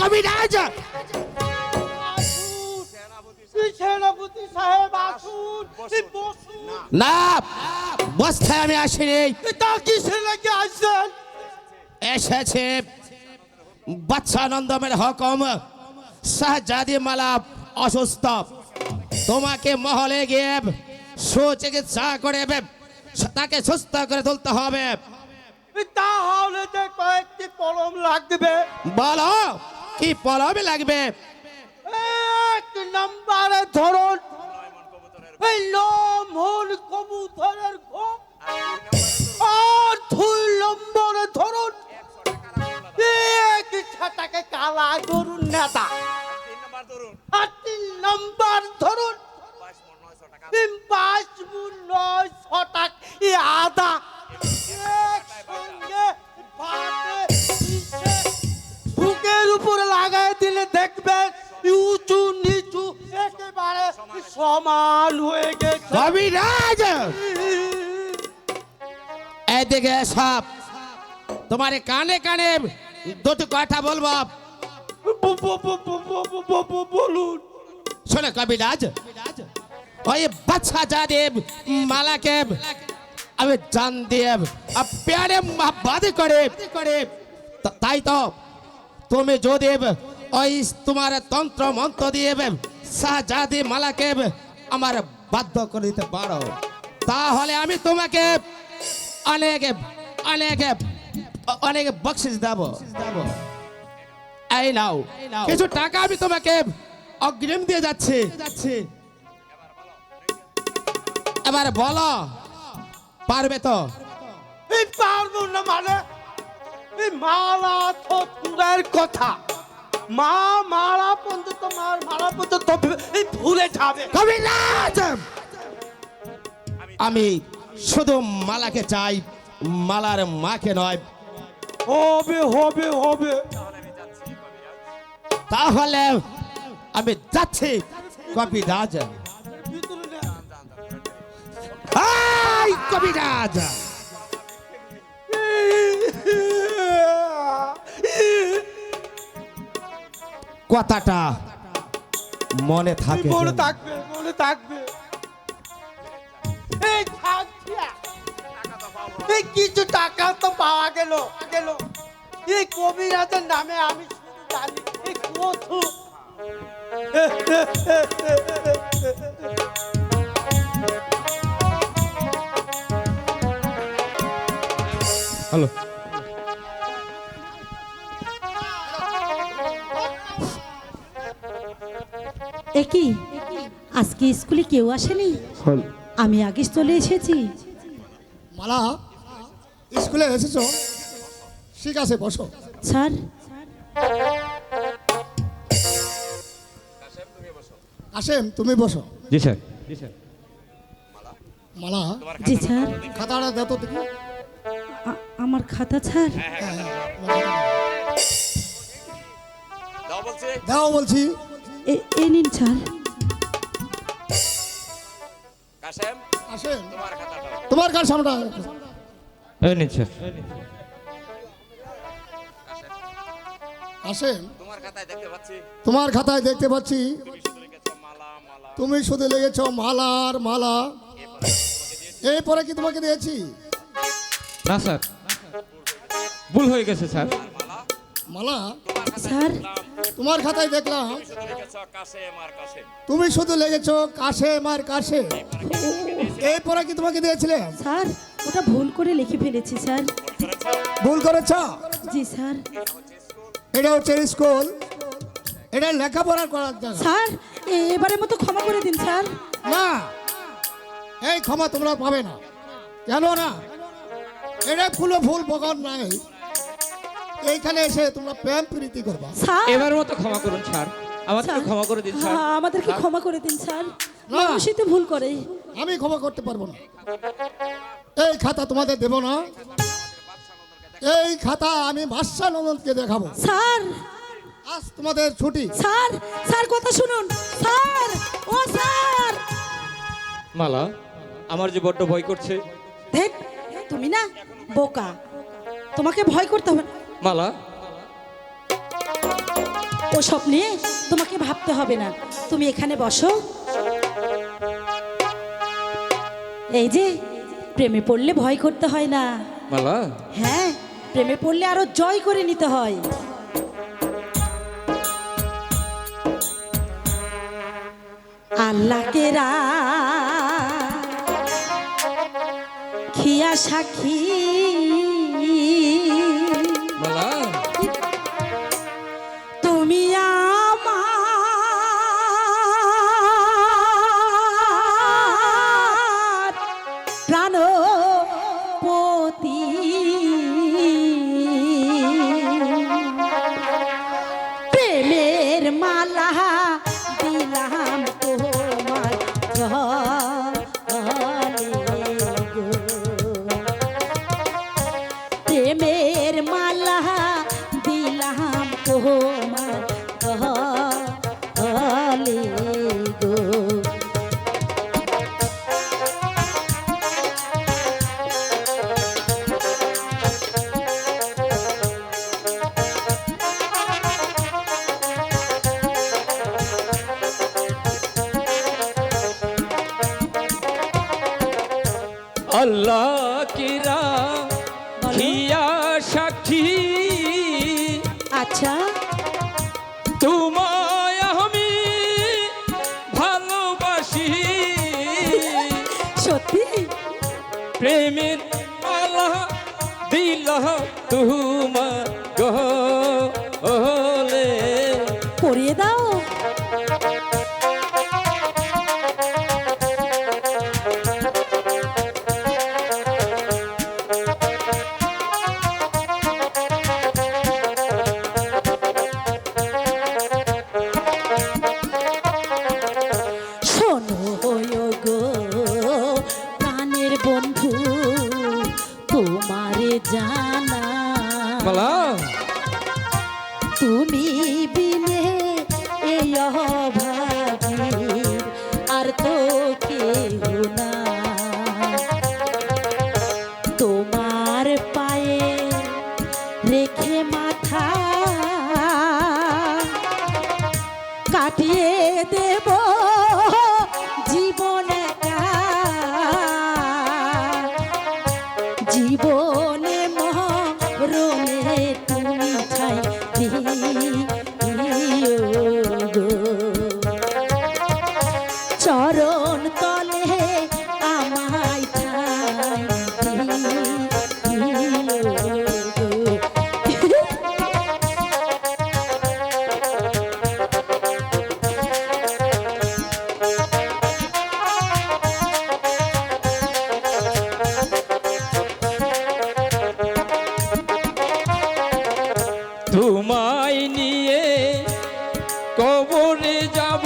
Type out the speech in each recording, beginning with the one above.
কবিরাজ। সেনাপতি সাহেব আসুন, বসুন। না, বসতে আমি আসিনি। তা কিসের লাগে আসছেন? এসেছে বাচ্চা নন্দমের হুকুম। শাহজাদি মালা অসুস্থ, তোমাকে মহলে গিয়ে সুচিকিৎসা করে তাকে সুস্থ করে তুলতে হবে। তাহলে যে কয়েকটি কলম লাগবে। বলো কি কলম লাগবে? এক নম্বরে ধরুন এই লম্হন কবুতরের ঘুম, আর 2 নম্বরে ধরুন এক ছাটাকে কালা গরুর নেতা, আর 3 নম্বর ধরুন 22,900 টাকা আদা একসঙ্গে ভাতে মিশে বুকের উপরে লাগাই দিলে দেখবেন উঁচু নিচু একেবারে সমান হয়ে গেছে। কবিরাজ এদিকে সব তোমার কানে কানে দুটো কথা বলবো, বলুন। শোনো কবিরাজ, ওই বাচ্চা যাদেব মালাকে আমি জান দিয়ে প্যারে বাদ করে, তাই তো তুমি যদি ওই তোমার তন্ত্র মন্ত্র দিয়ে শাহজাদি মালাকে আমার বাধ্য করে দিতে পারো, তাহলে আমি তোমাকে অনেক অনেক অনেক বকশিস দেব। এই নাও কিছু টাকা আমি তোমাকে অগ্রিম দিয়ে যাচ্ছি। এবার বলো পারবে তো? এই পারবো না মানে এই মালা তো দূরের কথা, মারা পর্যন্ত মারা পর্যন্ত এই ভুলে যাবে। কবিরাজ আমি শুধু মালাকে চাই, মালার মাকে নয়। হবে হবে হবে। তাহলে আমি যাচ্ছি কবিরাজ। এই কবিরাজ কথাটা মনে থাকে, মনে থাকবে, মনে থাকবে। এই থাকছে, এই কিছু টাকা তো পাওয়া গেল। এই কবিরাজের নামে আমি শুধু জানি এই কথু। হ্যালো একই আজকে স্কুলে কেউ আসেনি, আমি আগে চলে এসেছি। মালা স্কুলে এসেছো? ঠিক আছে বসো। স্যার কাশেম তুমি বসো। জি স্যার। মালা জি স্যার। খাতাটা দাও তো দেখি। আমার খাতা স্যার। দাও বলছি। এই নিন স্যার। কাশেম তোমার কার সামনে এই নিন স্যার। কাশেম তোমার খাতায় দেখতে পাচ্ছি তুমি শুধু লেগেছ মালার মালা। এরপরে কি তোমাকে দিয়েছি? না স্যার, ভুল হয়ে গেছে স্যার। মালা স্যার তোমার খাতায় দেখলাম তুমি শুধু লেগেছ কাশেম আর কাশেম। এরপরে কি তোমাকে দিয়েছিলে? স্যার ওটা ভুল করে লিখে ফেলেছি স্যার। ভুল করেছ? জি স্যার। এটা হচ্ছে স্কুল, এটা লেখাপড়া করার জায়গা। স্যার এবারের মতো ক্ষমা করে দিন স্যার। না, এই ক্ষমা তোমরা পাবে না। জানো না এটা ভুল বকর নাই। এইখানে এসে তোমরা প্রেম প্রীতি করবা। স্যার এবার মতো ক্ষমা করুন স্যার, আমাদেরকে ক্ষমা করে দিন স্যার। আমাদেরকে ক্ষমা করে দিন স্যার, না। মানুষই তো ভুল করে। আমি ক্ষমা করতে পারবো না। এই খাতা তোমাদের দেব না। এই খাতা আমি বাদশা নন্দনকে দেখাবো। স্যার আজ তোমাদের ছুটি। স্যার স্যার কথা শুনুন স্যার। ও স্যার মালা, আমার যে বড্ড ভয় করছে। দেখ তুমি না বোকা, তোমাকে ভয় করতে হবে না। মালা ওসব নিয়ে তোমাকে ভাবতে হবে না, তুমি এখানে বসো। এই যে প্রেমে পড়লে ভয় করতে হয় না। মালা, হ্যাঁ, প্রেমে পড়লে আরো জয় করে নিতে হয়। আল্লাহকে খিয়া সাক্ষী, মালা, তুমি আমার প্রাণপতি, প্রেমের মালা দিলাম তোমার গলে গো। প্রেমের মালা দিলাম তোমার গলে গো। আল্লাহ কিরা খিয়া সাক্ষী, আচ্ছা, তোমায় আমি ভালোবাসি, সত্যি? প্রেমের মালা দিলাম তোমার গলে। পরিয়ে দাও। শোনো গো প্রাণের বন্ধু, তোমারে জানা মালা, তুমি বিনে এই অভাগীর আর তো কেউ না। তোমার পায়ে রেখে মাথা কাটিয়ে দেব জীবনে, জীবনে মরণে তুমি ঠাই দিও গো। চরণ তলে আমায় ঠাই দিও গো। তোমায় নিয়ে কবরে যাব,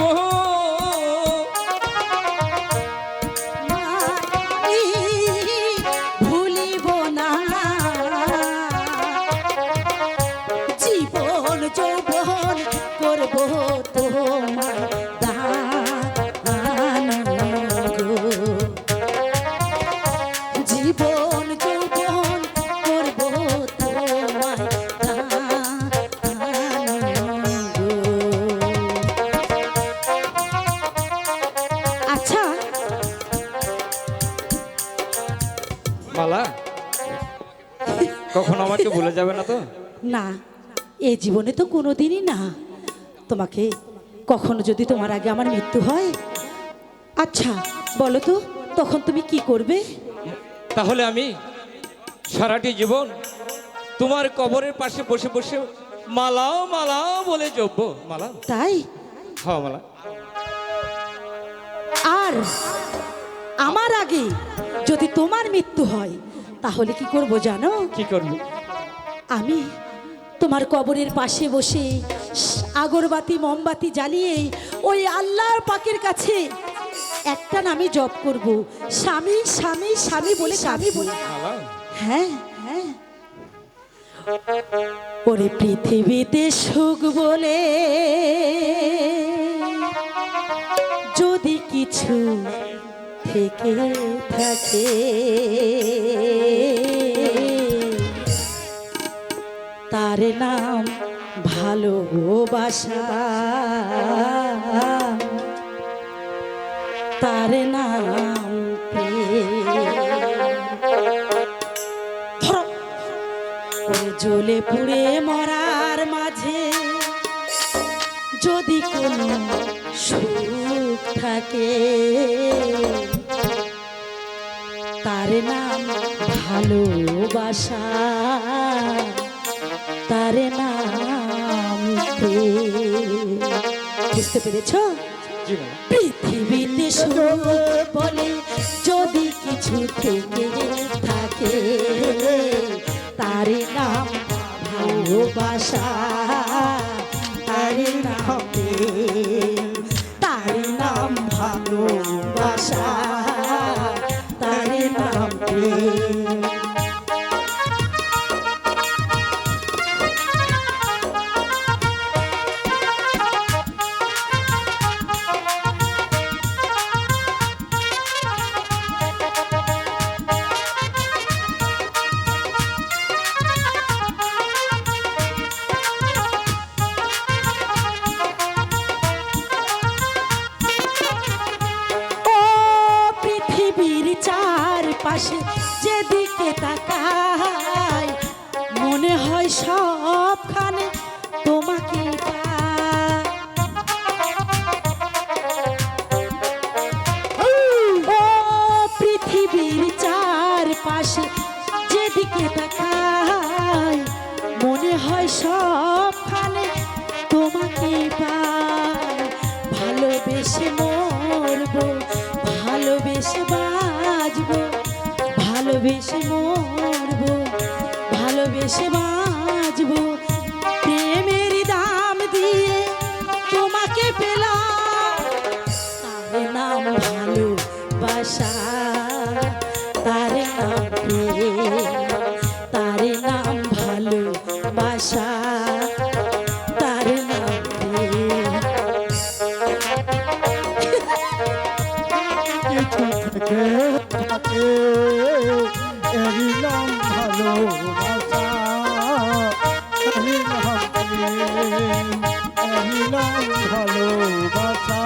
আমি ভুলিব না, জীবন যৌবন করব তোমার দান গো। জীবন যৌবন করব তোমার দান গো। আচ্ছা, মালা, কখনো আমাকে ভুলে যাবে না তো? না, এই জীবনে তো কোনোদিনই না। তোমাকে কখনো যদি তোমার আগে আমার মৃত্যু হয়, আচ্ছা বলো তো তখন তুমি কি করবে? তাহলে আমি সারাটি জীবন তোমার কবরের পাশে বসে বসে মালাও মালাও বলে জপব। মালা, তাই? হ্যাঁ মালা। আর আমার আগে যদি তোমার মৃত্যু হয় তাহলে কি করব জানো? কি করবি? আমি তোমার কবরের পাশে বসে আগরবাতি মোমবাতি জ্বালিয়ে ওই আল্লাহর পাকের কাছে একটা নামে জপ করব, স্বামী স্বামী স্বামী বলে স্বামী বলে। মালা, হ্যাঁ হ্যাঁ, ওরে পৃথিবীতে সুখ বলে যদি কিছু থেকে থাকে, তার নাম ভালোবাসা তার নাম ধরো ওরে জ্বলে পুড়ে মরার মাঝে যদি কোনো সুখ থাকে তার নাম ভালোবাসা তার নাম প্রেম। বুঝতে পেরেছ? জি ম্যাডাম। পৃথিবীতে সুখ বলে যদি কিছু থেকে থাকে তার নাম ভালোবাসা তার নাম প্রেম। তার নাম ভালোবাসা তার নাম প্রেম। চারপাশে যেদিকে তাকাই মনে হয় সবখানে তোমাকে পাই। ও পৃথিবীর চারপাশে যেদিকে তাকাই মনে হয় সবখানে তোমাকে পাই। ভালোবেসে মরবো ভালোবেসে বাঁচবো ভালোবেসে মরবো ভালোবেসে বাঁচবো প্রেমের দাম দিয়ে তোমাকে পেলাম তার নাম ভালোবাসা তার নাম প্রেম। তার নাম ভালোবাসা তার নাম প্রেম। এরিলাম ভালোবাসা এরিলাম প্রেম এরিলাম ভালোবাসা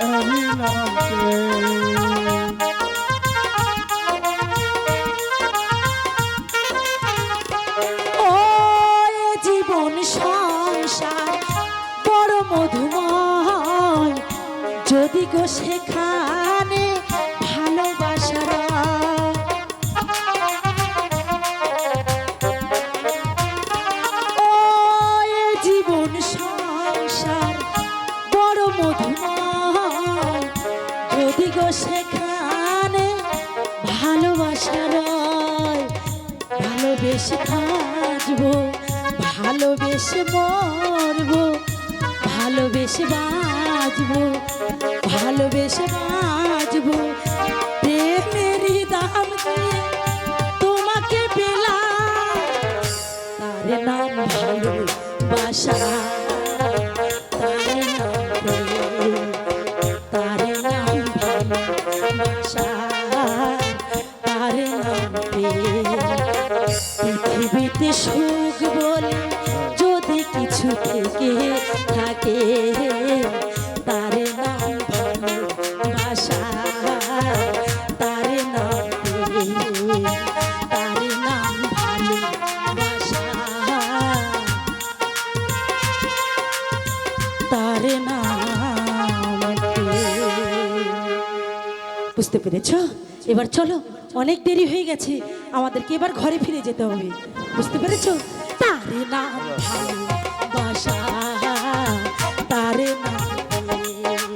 এরিলাম প্রেম। ও এ জীবন সংসার বড় মধুময় যদি গো সেখানে ভালোবাসার ও এ জীবন সংসার বড় মধুময় যদি গো সেখানে ভালোবাসার ভালোবেসে খাজবো ভালোবেসে মরবো ভালোবেসে বাঁচবো ভালোবেসে বাঁচবো প্রেমের দাম দিয়ে তোমাকে পেলাম তার নাম ভালোবাসা তার নাম প্রেম। তার নাম ভালোবাসা তার নাম প্রেম। পৃথিবীতে সুখ বলে যদি কিছু থেকে থাকে তার নাম ভালোবাসা তার নাম প্রেম। তার নাম ভালোবাসা তার নাম প্রেম। বুঝতে পেরেছ? এবার চলো অনেক দেরি হয়ে গেছে আমাদেরকে এবার ঘরে ফিরে যেতে হবে। বুঝতে পেরেছ? তার নাম ভালোবাসা তার নাম প্রেম।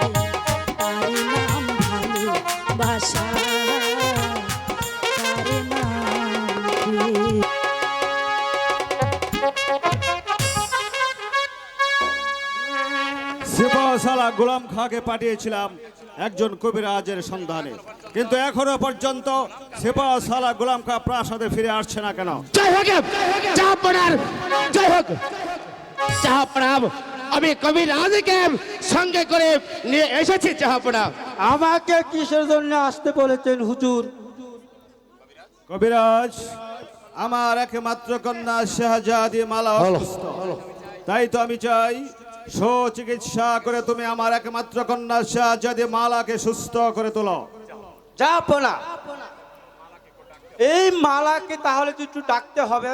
তার নাম ভালোবাসা তার নাম প্রেম। সিপাহসালা গোলাম খাঁকে পাঠিয়েছিলাম একজন কবিরাজের সন্ধানে, কিন্তু এখনো পর্যন্ত সিপাহসালা গোলাম খাঁ প্রাসাদে ফিরে আসছে না কেন? জয় হোক জাহাপনার জয় হোক জাহাপনার। আমি কবিরাজকে সঙ্গে করে নিয়ে এসেছি জাহাপনা। আমাকে কিসের জন্য আসতে বলেছেন হুজুর? কবিরাজ, আমার একমাত্র কন্যা শাহজাদি মালা অসুস্থ। তাই তো আমি চাই সুচিকিৎসা করে তুমি আমার একমাত্র কন্যা শাহজাদি মালাকে সুস্থ করে তোলো। যাব না, এই মালাকে তাহলে তো একটু ডাকতে হবে।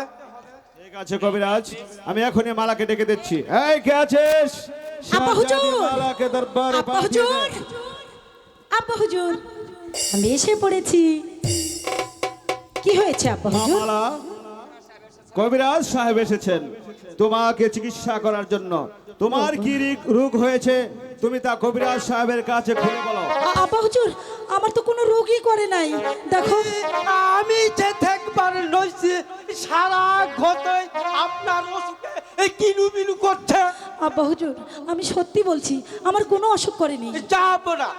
ঠিক আছে কবিরাজ, আমি এখনই মালাকে ডেকে দিচ্ছি। এই কে আছিস? আব্বা হুজুর! শাহজাদি মালাকে দরবারে আব্বা পাঠিয়ে হুজুর, দে। আব্বা হুজুর, আমি এসে পড়েছি। কি হয়েছে আব্বা হুজুর? মালা, কবিরাজ সাহেব এসেছেন তোমাকে চিকিৎসা করার জন্য। তোমার কি রোগ হয়েছে তুমি তা কবিরাজ সাহেবের কাছে খুলে বলো। আব্বা হুজুর, আমার তো কোনো রোগই করে নাই। দেখো, আমি যে দেখবার নইছি সারা ঘটে আপনার অসুখে এই কিনু বিনু করছে। আব্বা হুজুর, আমি সত্যি বলছি, আমার কোনো অসুখ করেনি। যাব না,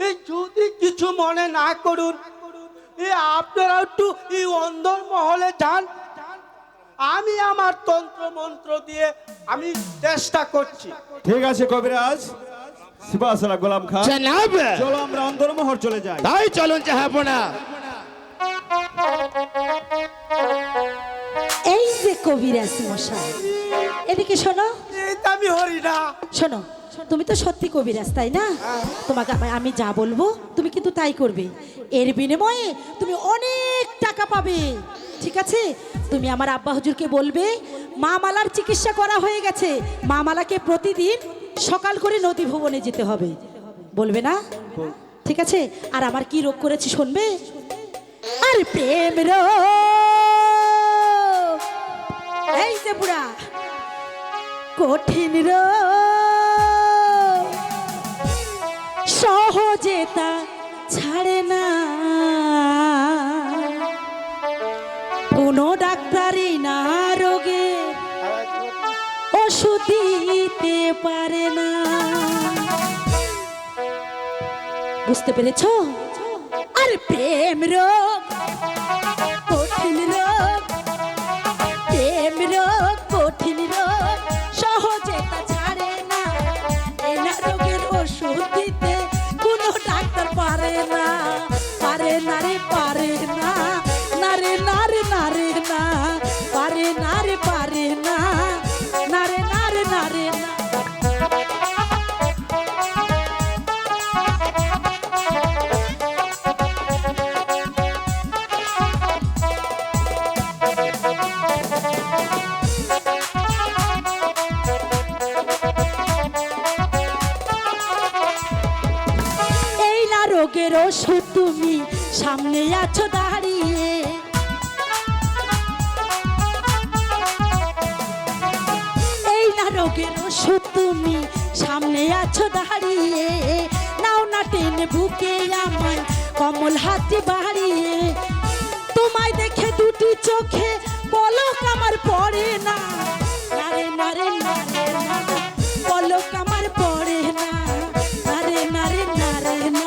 এই যদি কিছু মনে না করুন, এই আপনারা একটু এই অন্দর মহলে যান। আমি আমার তন্ত্র মন্ত্র দিয়ে আমি চেষ্টা করছি। ঠিক আছে কবিরাজ, সিপাহসালা গোলাম খান, জনাব, চলো আমরা অন্দরমহল চলে যাই। তাই চলুন জাহাপনা। এই যে কবিরাজ মশাই, এদিকে শোনো। এই তো আমি হরি না। শোনো, তুমি তো সত্যি কবিরাজ, তাই না? তোমাকে আমি যা বলবো তুমি কিন্তু তাই করবে। এর বিনিময়ে তুমি অনেক টাকা পাবে, ঠিক আছে? তুমি আমার আব্বা হুজুরকে বলবে মা মালার চিকিৎসা করা হয়ে গেছে, মা মালাকে প্রতিদিন সকাল করে নদী ভবনে যেতে হবে, বলবে না? ঠিক আছে। আর আমার কি রোগ করেছি শুনবে? আর প্রেম রোগ, এই যে বুড়া কঠিন রোগ, সহজে তা ছাড়ে না, কোনো ডাক্তারই না রোগে ওষুধ দিতে পারে না। বুঝতে পেরেছো? আর প্রেম রোগ কঠিন রোগ, প্রেম রোগ কঠিন রোগ, সহজে তা ছাড়ে না, এই না রোগের ওষুধ দিতে কোনো ডাক্তার পারে না, পারে না রে পারে না, না রে না রে না রে না, পারে না রে পারে না, না রে না রে না রে না। এই না রোগের ওষুধ তুমি সামনে আছো দাঁড়িয়ে, এই না রোগের ওষুধ তুমি সামনে আছো দাঁড়িয়ে, নাও না টেনে বুকে আমায় কমল হাতে বাড়িয়ে, তোমায় দেখে দুটি চোখে পলক আমার পড়ে না, নারে নারে নারে না, পলক আমার পড়ে না, নারে নারে নারে না,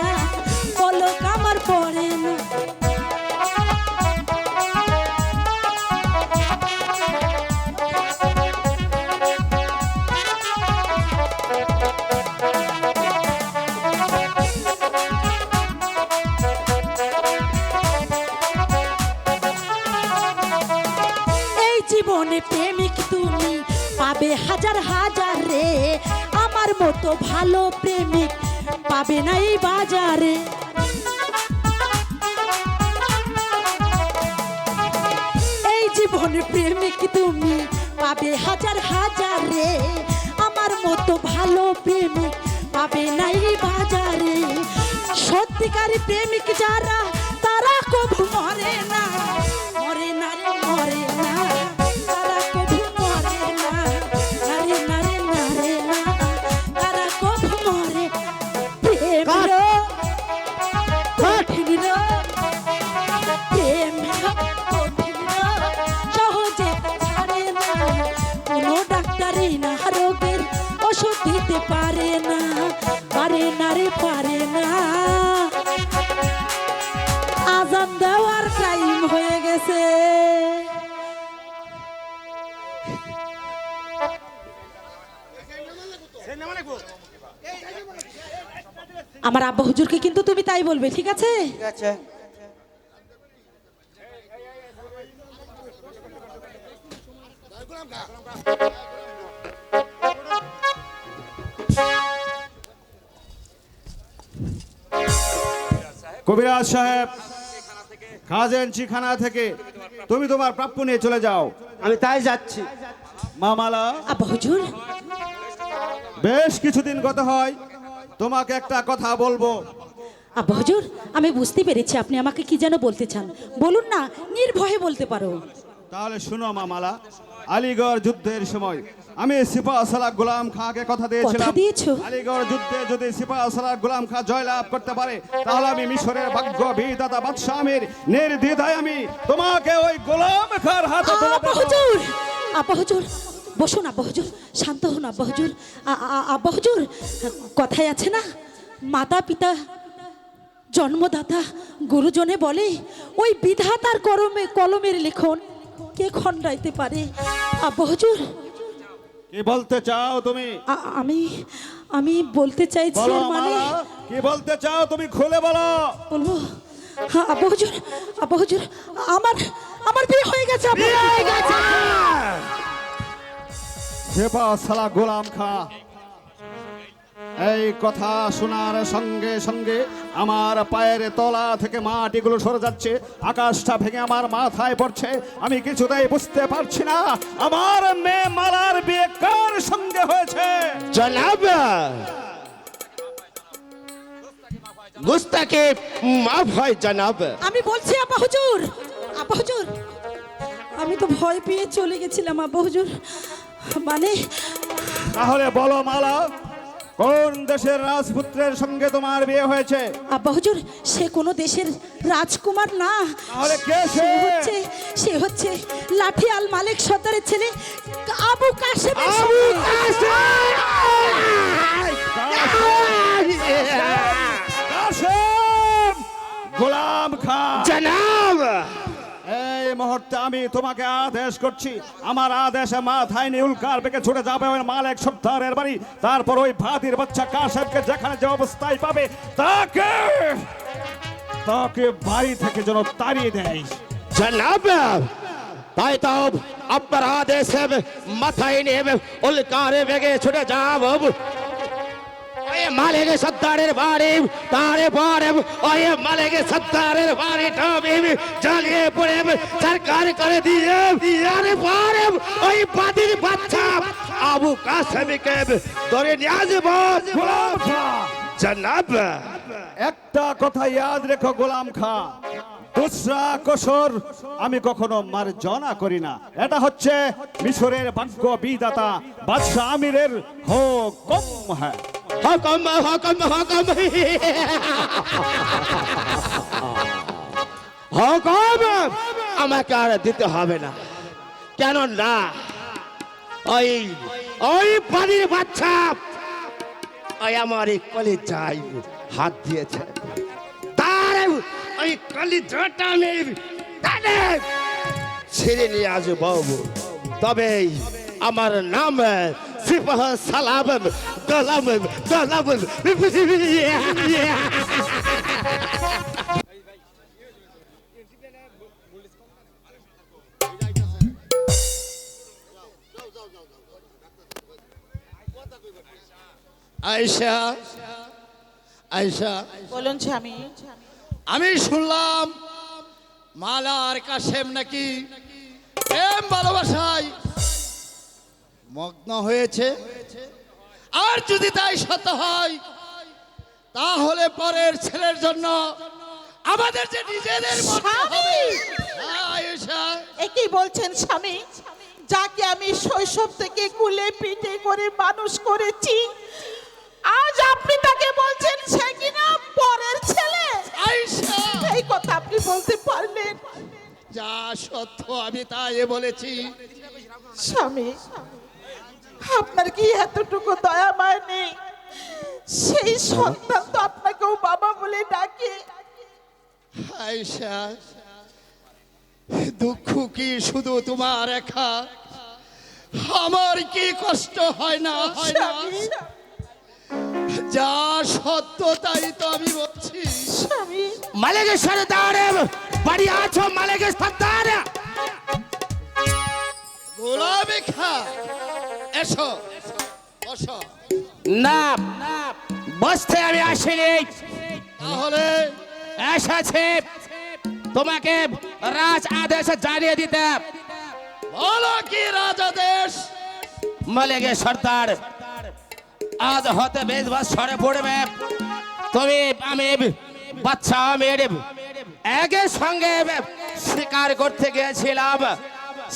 পলক আমার পড়ে না। এই জীবনে প্রেমিক তুমি পাবে হাজার হাজার রে, আমার মতো ভালো প্রেমিক পাবে না এই বাজারে। এই জীবনে প্রেমিক তুমি পাবে হাজার হাজার রে, আমার মতো ভালো প্রেমিক পাবে না এই বাজারে। সত্যিকার প্রেমিক যারা তারা কবু মরে না, মরে না রে মরে না, তারা কবু মরে না, নারে নারে নারে না, তারা কবু মরে। প্রেম রোগ কঠিন রোগ, প্রেম রোগ কঠিন রোগ, সহজে তা ছাড়ে না, কোনো ডাক্তারই না রোগের ওষুধ দিতে পারে না, পারে না রে পারে না। আজান দেওয়ার টাইম হয়ে গেছে। আমার আব্বা হুজুরকে কিন্তু তুমি তাই বলবে, ঠিক আছে? ঠিক আছে। কবিরাজ সাহেব, খাজানচিখানা থেকে তুমি তোমার প্রাপ্য নিয়ে চলে যাও। আমি তাই যাচ্ছি। মা মালা, আব্বা হুজুর, বেশ কিছুদিন গত হয়, তোমাকে একটা কথা বলবো। আব্বা হুজুর, আমি বুঝতে পেরেছি আপনি আমাকে কি যেন বলতে চান। বলুন না, নির্ভয়ে বলতে পারো। তাহলে শুনো মা মালা, আলীগড় যুদ্ধের সময় আমি সিপাহ সালাহ গোলাম খাঁকে কথা দিয়েছিলাম, কথা দিয়েছো? আলীগড় যুদ্ধে যদি সিপাহ সালাহ গোলাম খাঁ জয়লাভ করতে পারে তাহলে আমি মিশরের ভাগ্য বিধাতা বাদশাহ আমির নির্দ্বিধায় আমি তোমাকে ওই গোলাম খাঁর হাতে তুলে আব্বা দেব। হুজুর, আব্বা হুজুর, বসুন আব্বা হুজুর, শান্ত হন আব্বা হুজুর। আব্বা হুজুর, কথায় আছে না, মাতা পিতা জন্মদাতা গুরুজনে বলে ওই বিধাতার কলমের লিখন কে খণ্ডাইতে পারে। আব্বা হুজুর, কি বলতে চাও তুমি? আমি আমি বলতে চাইছি, বলো মানে মালা, কি বলতে চাও তুমি খুলে বলো। বলবো, হ্যাঁ আব্বা হুজুর, আব্বা হুজুর, আমার আমার বিয়ে হয়ে গেছে। আব্বা হুজুর। সিপাহ সালাহ গোলাম খাঁ এই কথা শোনার সঙ্গে সঙ্গে আমার পায়ের তলা থেকে মাটিগুলো সরে যাচ্ছে, আকাশটা ভেঙে আমার মাথায় পড়ছে। আমি কিছুতেই বুঝতে পারছি না আমার মেয়ে মালার বিয়ে কার সঙ্গে হয়েছে। জনাব, গুস্তাকে মাফ হয় জনাব। আমি বলছি আব্বা হুজুর, আব্বা হুজুর, আমি তো ভয় পেয়ে চলে গেছিলাম আব্বা হুজুর। মানে তাহলে বলো মালা, কোন দেশের রাজপুত্রের সঙ্গে তোমার বিয়ে হয়েছে? আব্বা হুজুর, সে কোনো দেশের রাজকুমার না, তাহলে কে সে? সে হচ্ছে লাঠিয়াল মালিক সর্দারের ছেলে আবু কাশেমের আবু সঙ্গে। কাসেম গোলাম খাঁ। জনাব, এই মুহূর্তে আমি তোমাকে আদেশ করছি, আমার আদেশে মাথায় নিয়ে উল্কার বেগে ছুটে যাবে ওই মালিক সর্দারের বাড়ি। তারপর ওই ভাতির বাচ্চা কাসেমকে যেখানে যে অবস্থায় পাবে তাকে তাকে বাড়ি থেকে যেন তাড়িয়ে দেয়। জনাব, তাই তো আপনার আদেশে মাথায় নিয়ে উল্কারে বেগে ছুটে যাব ওই মালিক সর্দারের বাড়ি। তারপরে ওই মালিক সর্দারের বাড়িটা জ্বালিয়ে পড়ে সরকার করে দিয়ে তারপরে ওই বাদির বাচ্চা আবু কাসেমকে ধরে নিয়ে আসবো। গোলাম খাঁ, জনাব, একটা কথা ইয়াদ রেখো গোলাম খাঁ, দুসরা কসর আমি কখনো মার্জনা করি না। এটা হচ্ছে মিশরের ভাগ্য বিধাতা বাদশাহ আমিরের হুকুম। হ্যাঁ, হুকুম হুকুম হুকুম হুকুম আমাকে আর দিতে হবে না, কেন না ওই ওই বাড়ির বাচ্চা ওই আমার এই কলিজায় হাত দিয়েছে, তার ওই কলিজাটা আমি টানে ছিঁড়ে নিয়ে আসবো। তবে আমার নাম সিপাহ সালাম গোলাম গোলাম। আয়েশা, আয়েশা, বলুন স্বামী। আমি শুনলাম মালা আর কাশেম নাকি প্রেম ভালোবাসায় মগ্ন হয়েছে। আর যদি তাই সত্য হয় তাহলে পরের ছেলের জন্য আমাদের যে নিজেদের মরতে হবে। আয়েশা, এ কি বলছেন স্বামী? যাকে আমি শৈশব থেকে কুলে পিঠে করে মানুষ করেছি, আজ আপনি তাকে বলছেন সে কিনা পরের ছেলে। আয়েশা, এই কথা আপনি বলতে পারলেন? যা সত্য আমি তাই বলেছি। স্বামী, আপনার কি এতটুকু দয়া মায় নেই? সেই সন্তান তো আপনাকেও বাবা বলে ডাকে। আয়েশা, দুঃখ কি শুধু তোমার একা? আমার কি কষ্ট হয় না? হয় না? স্বামী, যা সত্য তাই তো আমি বলছি। স্বামী, মালিক সর্দার বাড়ি আছো? মালিক সর্দার গোলামে খা, এসো বসো। না, বসতে আমি আসিনি। তাহলে এসেছে তোমাকে রাজ আদেশ জানিয়ে দিতে। বলো কি রাজাদেশ? মালিকের সর্দার, আজ হতে 20 বছরে পড়বে তুমি আমি বাচ্চা মেয়ে একের সঙ্গে শিকার করতে গিয়েছিলাম,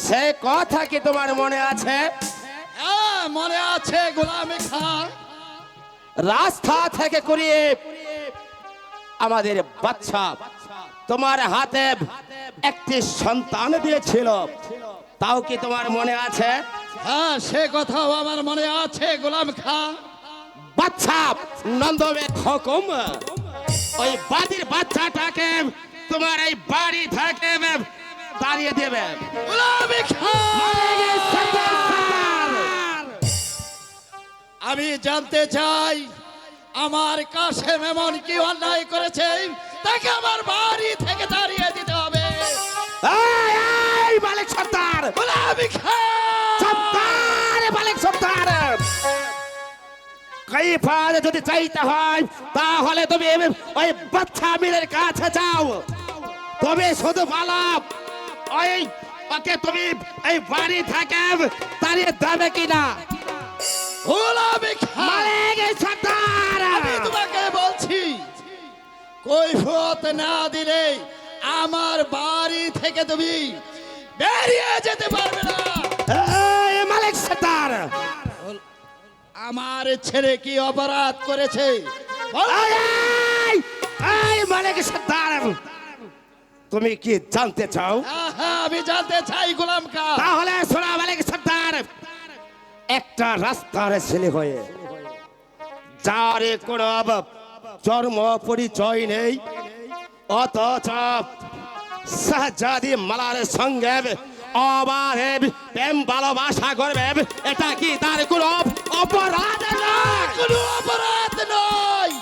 সেই কথা কি তোমার মনে আছে? হ্যাঁ মনে আছে গোলামে খান। রাস্তা থেকে কুড়িয়ে আমাদের বাচ্চা তোমার হাতে একটি সন্তান দিয়েছিল, তাও কি তোমার মনে আছে? হ্যাঁ সে কথাও আমার মনে আছে গোলাম খান। বাচ্চা নন্দবের হুকুম ওই বাদির বাচ্চাটাকে তোমার এই বাড়ি থেকে তাড়িয়ে দেবে। গোলামে খান, আমি জানতে চাই আমার কাশেম এমন কি অন্যায় করেছে তাকে আমার বাড়ি থেকে তাড়িয়ে দিতে হবে। এই মালিক সর্দার, গোলামে খান, সর্দার মালিক সর্দার, কৈফাত যদি চাইতে হয় তাহলে তুমি ওই বাচ্চা আমিরের কাছে যাও। তুমি শুধু বলো ওই ওকে তুমি এই বাড়ি থেকে তাড়িয়ে দেবে কিনা। গোলামে খান, মালিক সর্দার, আমি তোমাকে বলছি কৈফিয়ত না দিলে আমার বাড়ি থেকে তুমি বেরিয়ে যেতে পারবে না। এই মালিক সর্দার, আমার ছেলে কি অপরাধ করেছে? এই, এই মালিক সর্দার, তুমি কি জানতে চাও? হ্যাঁ আমি জানতে চাই গোলাম খান। তাহলে শোনা মালিক সর্দার, একটা রাস্তার ছেলে হয়ে যার কোনো জন্ম পরিচয় নেই, অথচ শাহজাদি মালার সঙ্গে অবাধে প্রেম ভালোবাসা করবে, এটা কি তার কোনো অপরাধ নয়? কোনো অপরাধ নয়,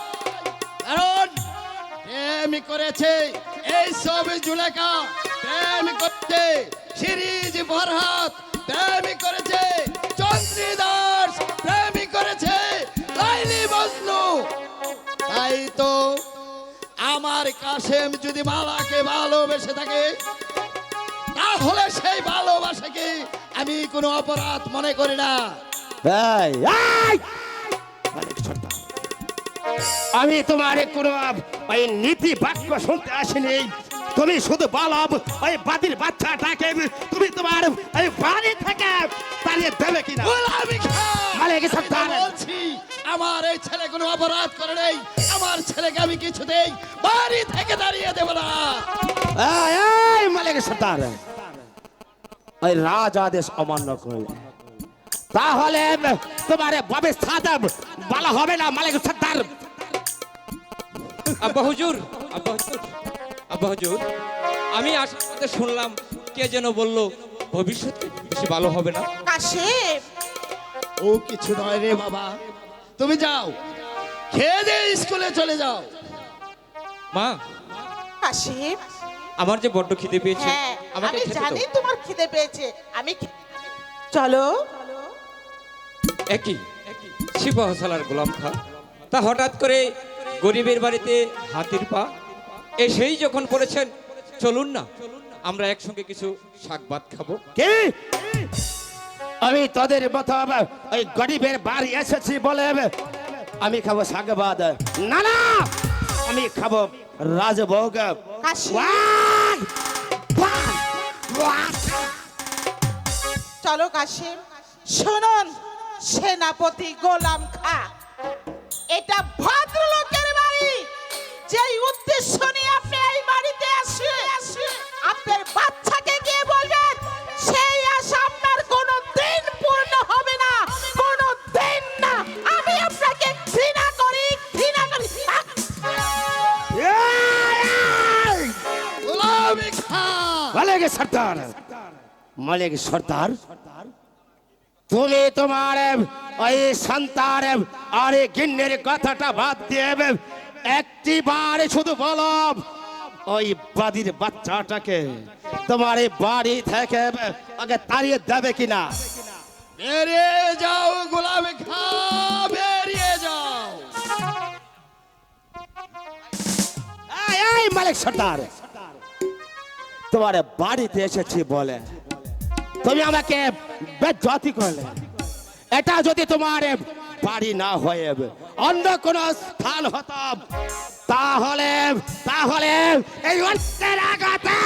কারণ প্রেম করেছে এই সব জুলেখা, প্রেম করছে সিরিজ ফরহাদ, প্রেম করেছে চন্দ্রী দাস, প্রেম করেছে লাইলি মজনু। তাই তো আমার কাশেম যদি মালাকে ভালোবেসে থাকে তাহলে সেই ভালোবাসাকে আমি কোনো অপরাধ মনে করি না। এই, এই! মালিক সর্দার, আমি তোমার কোনো ওই নীতি বাক্য শুনতে আসিনি, তুমি শুধু বলো ওই বাদির বাচ্চাটাকে তুমি তোমার এই বাড়ি থেকে তাড়িয়ে দেবে কিনা। গোলামে খান, মালিক আমি সর্দার, তো বলছি আমার এই ছেলে কোনো অপরাধ করে নেই, আমার ছেলেকে আমি কিছুতেই বাড়ি থেকে দাঁড়িয়ে দেব না। এই, এই মালিক সর্দার, ওই রাজ আদেশ অমান্য করলে তাহলে তোমার ব্যবস্থা ভালো হবে না মালিক সর্দার। আব্বা হুজুর, আব্বা হুজুর, আব্বা হুজুর, আমি আসার পথে শুনলাম কে যেন বলল ভবিষ্যতে বেশি ভালো হবে না। কাশেম, ও কিছু নয় রে বাবা, তুমি যাও খেয়ে দিয়ে স্কুলে চলে যাও। মা, কাশেম, আমার যে বড্ড খিদে পেয়েছে, হ্যাঁ আমাকে আমি খেতে জানি দাও। তোমার খিদে পেয়েছে, আমি চলো। একই শিপা হসালার গোলাম খা, তা হঠাৎ করে গরিবের বাড়িতে হাতির পা এসেই যখন পড়েছেন, চলুন না আমরা একসঙ্গে কিছু শাক ভাত খাবো। কি আমি তোদের মতো ওই গরিবের বাড়ি এসেছি বলে আমি খাবো শাকবাদ? না না, আমি খাবো রাজভোগ। কাশি। ওয়াক! ওয়াক! ওয়াক! চলো কাশেম, শুনুন সেনাপতি গোলাম খা, এটা ভদ্রলোকের বাড়ি, যেই উদ্দেশ্য নিয়ে আপনি এই বাড়িতে আসে আপনার বাচ্চাকে গিয়ে বলবেন সেই আশা আপনার কোনো দিন পূর্ণ হবে না, কোনো দিন না। আমি আপনাকে ঘৃণা করি, ঘৃণা করি। এই! গোলামে খান, মালিক সর্দার, মালিক সর্দার, তুমি তোমার ওই সন্তান আর এই গিন্নের কথাটা বাদ দিয়ে একটি বার শুধু বলো ওই বাদির বাচ্চাটাকে তোমার এই বাড়ি থেকে আগে তাড়িয়ে দেবে কিনা। বেরিয়ে যাও গোলামে খান, বেরিয়ে যাও। এই মালিক সর্দার, তোমার বাড়িতে এসেছি বলে তুমি আমাকে বেজ্জতি করলে। এটা যদি তোমার বাড়ি না হয়ে অন্য কোন স্থান হতো, তাহলে তাহলে এই অন্যের আঘাতে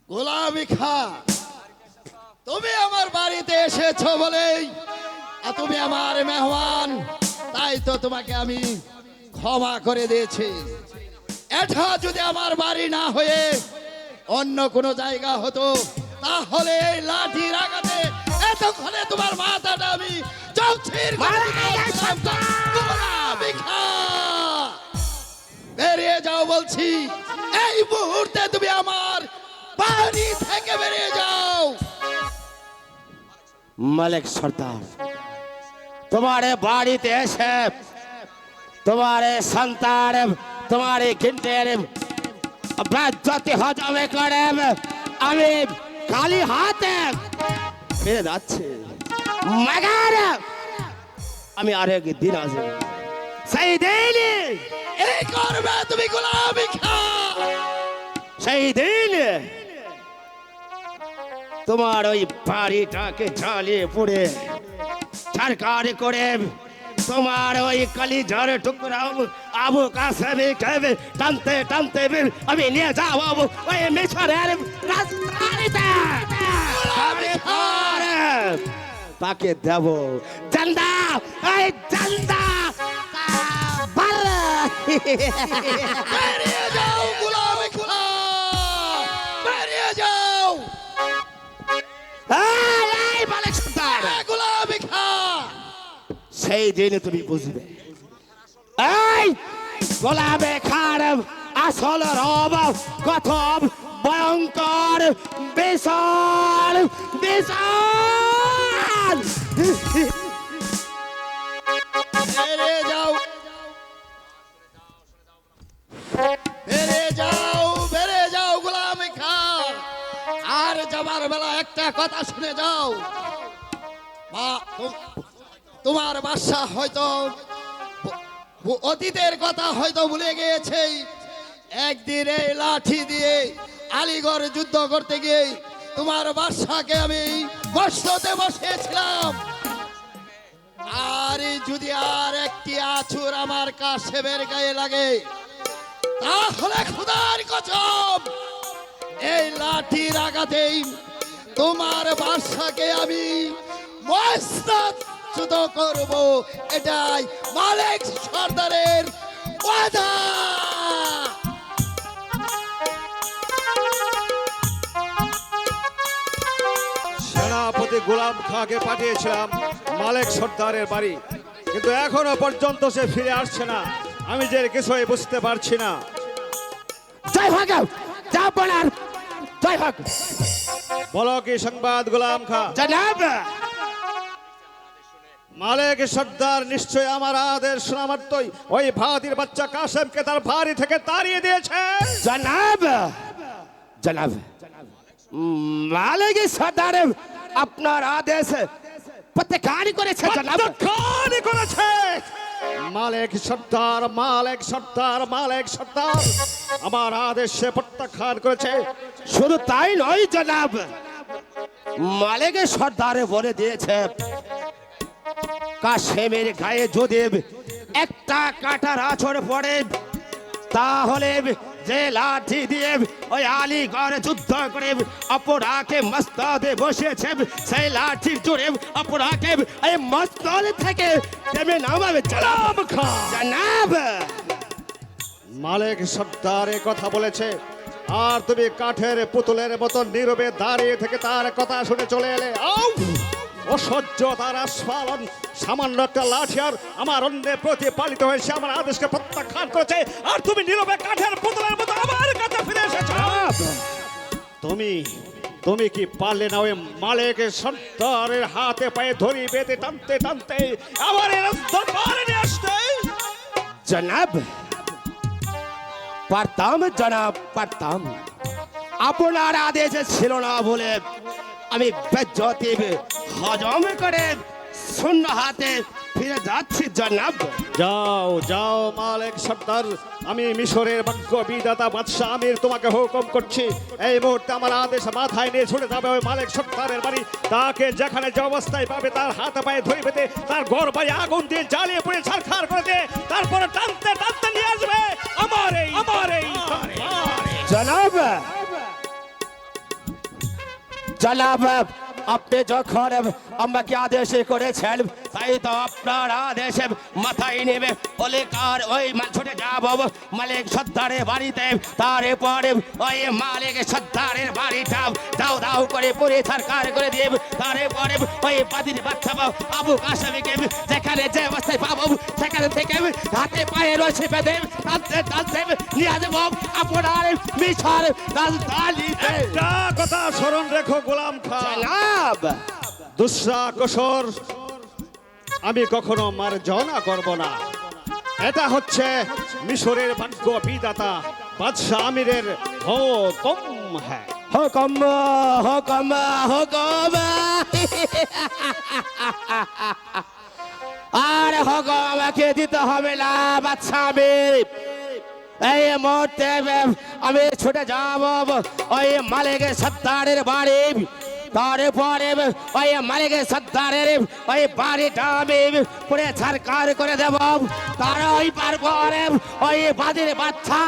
গোলামি খা, তুমি আমার বাড়িতে এসেছো বলেই আর তুমি আমার মেহমান, তাই তো তোমাকে আমি ক্ষমা করে দিয়েছি। এটা যদি আমার বাড়ি না হয়ে অন্য কোনো জায়গা হতো, তাহলে এই লাঠির আঘাতে এতক্ষণে তোমার মাথাটা আমি চৌচির করে দিতাম। গোলামি খা, বেরিয়ে যাও বলছি, এই মুহূর্তে তুমি আমার বাড়ি থেকে বেরিয়ে যাও। মালিক সর্দার, তোমার বাড়িতে এসে তোমার সন্তান তোমার গিন্নের বেজ্জতি হজমে করে আমি খালি হাতে ফিরে যাচ্ছি, মগার আমি আরেক দিন আসবো, সেই দিন এই করবে তুমি গোলামি খা। সেই দিন তোমার ওই বাড়িটাকে জ্বালিয়ে পুড়ে সরকার করে তোমার ওই কলিজার টুকরা আবু কাসেমে খেবে টানতে টানতে আমি নিয়ে যাবো ওই মিশরের রাজধানীতে। তাকে দেব জান্দা, এই জান্দা বেরিয়ে যাও গোলামি খা, বেরিয়ে যাও। মালিক সর্দার, গোলামি খা, সেই দিন তুমি বুঝবে এই গোলামে খার আসল রব কত ভয়ঙ্কর, বিশাল বিশাল। বেরিয়ে যাও, বেরিয়ে যাও, বেরিয়ে যাও গোলামি খা। আর যাবার বেলা একটা কথা শুনে যাও, তোমার বাদশা হয়তো অতীতের কথা হয়তো ভুলে গিয়েছে। একদিন এই লাঠি দিয়ে আলীগড় যুদ্ধ করতে গিয়ে তোমার বাদশাকে আমি বসতে বসিয়েছিলাম। আর যদি আর একটি আছুর আমার কাশেমের গায়ে লাগে, তাহলে খোদার কসম এই লাঠির আঘাতেই তোমার বাদশাকে আমি মস্তচ্যুত করব। এটাই মালিক সর্দারের ওয়াদা। সেনাপতি গোলাম খাঁকে পাঠিয়েছিলাম মালিক সর্দারের বাড়ি, কিন্তু এখনো পর্যন্ত সে ফিরে আসছে না। আমি যে কিছুই বুঝতে পারছি না। জয় হোক, যা বলার জয় হোক। বলো কি সংবাদ গোলাম খাঁ? জনাব, মালিক সর্দার নিশ্চয় আমার আদেশ শোনা মাত্রই ওই ভাতির বাচ্চা কাসেমকে তার বাড়ি থেকে তাড়িয়ে দিয়েছে। জনাব, জনাব, মালিক সর্দার আপনার আদেশ প্রত্যাখ্যান করেছে। জনাব, প্রত্যাখ্যান করেছে। মালিক সর্দার, মালিক সর্দার, মালিক সর্দার আমার আদেশে প্রত্যাখ্যান করেছে। শুধু তাই নয় জনাব, মালিক সর্দারে বলে দিয়েছে কাসেমের গায়ে যদি একটা কাঁটার আঁচড় পড়ে, তাহলে যে লাঠি দিয়ে ওই আলীগড় যুদ্ধ করে অপরাকে মস্তদে বসেছে, সেই লাঠির জোরে অপরাকে এই মস্তদ থেকে নেমে নামাবে। জনাব, জনাব, মালিক সর্দার এ কথা বলেছে, আর তুমি কাঠের পুতুলের মতো নীরবে দাঁড়িয়ে থেকে তার কথা শুনে চলে এলে। অসহ্য তার আস্ফালন, সামান্য একটা লাঠি আর আমার অন্যের প্রতি পালিত হয়েছে, আমার আদেশকে প্রত্যাখ্যান করেছে, আর তুমি নীরবে কাঠের পুতুলের মতো আমার কাছে ফিরে এসেছো। তুমি কি পারলে না ওই মালিক সর্দারের হাতে পায়ে ধরি বেঁধে টানতে টানতে আমার দরবারে নিয়ে আসতে? জনাব, পারতাম জনাব, পারতাম। আপনার আদেশ ছিল না বলে আমি বেজ্জতি হজম করে শূন্য হাতে ফিরে যাচ্ছি জনাব। যাও যাও মালিক সর্দার, আমি মিশরের ভাগ্য বিধাতা বাদশাহ আমির তোমাকে হুকুম করছি, এই মুহূর্তে আমার আদেশ মাথায় নিয়ে ছুটে যাবে ওই মালিক সর্দারের বাড়ি। তাকে যেখানে যে অবস্থায় পাবে তার হাতে পায়ে ধরে বেঁধে তার ঘর বাড়ি আগুন দিয়ে জ্বালিয়ে পুড়ে ছারখার করে দে, তারপরে টানতে টানতে নিয়ে আসবে আমার এই জনাব, জনাব, আপনি যখন আমাকে আদেশ করেছেন তাই তো আপনার আদেশে মাথায় নেবে অলিকার ওই ছুটে যাব মালিক সর্দারের বাড়িতে। তারপরে ওই মালিক সর্দারের বাড়িটা দাও দাও করে পুরে সরকার করে দেব। তারপরে ওই বাদির বাচ্চা আবু কাসেমকে যেখানে যে অবস্থায় পাবো সেখানে থেকে হাতে পায়ে রসে বেঁধে টানতে টানতে নিয়ে যাব আপনার মিশর রাজধানীতে। একটা কথা স্মরণ রেখো গোলাম খান, জনাব, দুসরা কসর আমি কখনো মার্জনা করব না। এটা হচ্ছে মিশরের ভাগ্য বিধাতা বাদশাহ আমিরের হুকুম। হ্যাঁ, হুকুম হুকুম হুকুম, আর হুকুম আমাকে দিতে হবে না বাদশা আমির। এই মুহূর্তে আমি ছুটে যাব ওই মালিক সর্দারের বাড়ি। তারপরে ওই মালিক সর্দারের ওই বাড়িটা আমি পুরে সরকার করে দেব। তার ওই পরে ওই বাদির বাচ্চা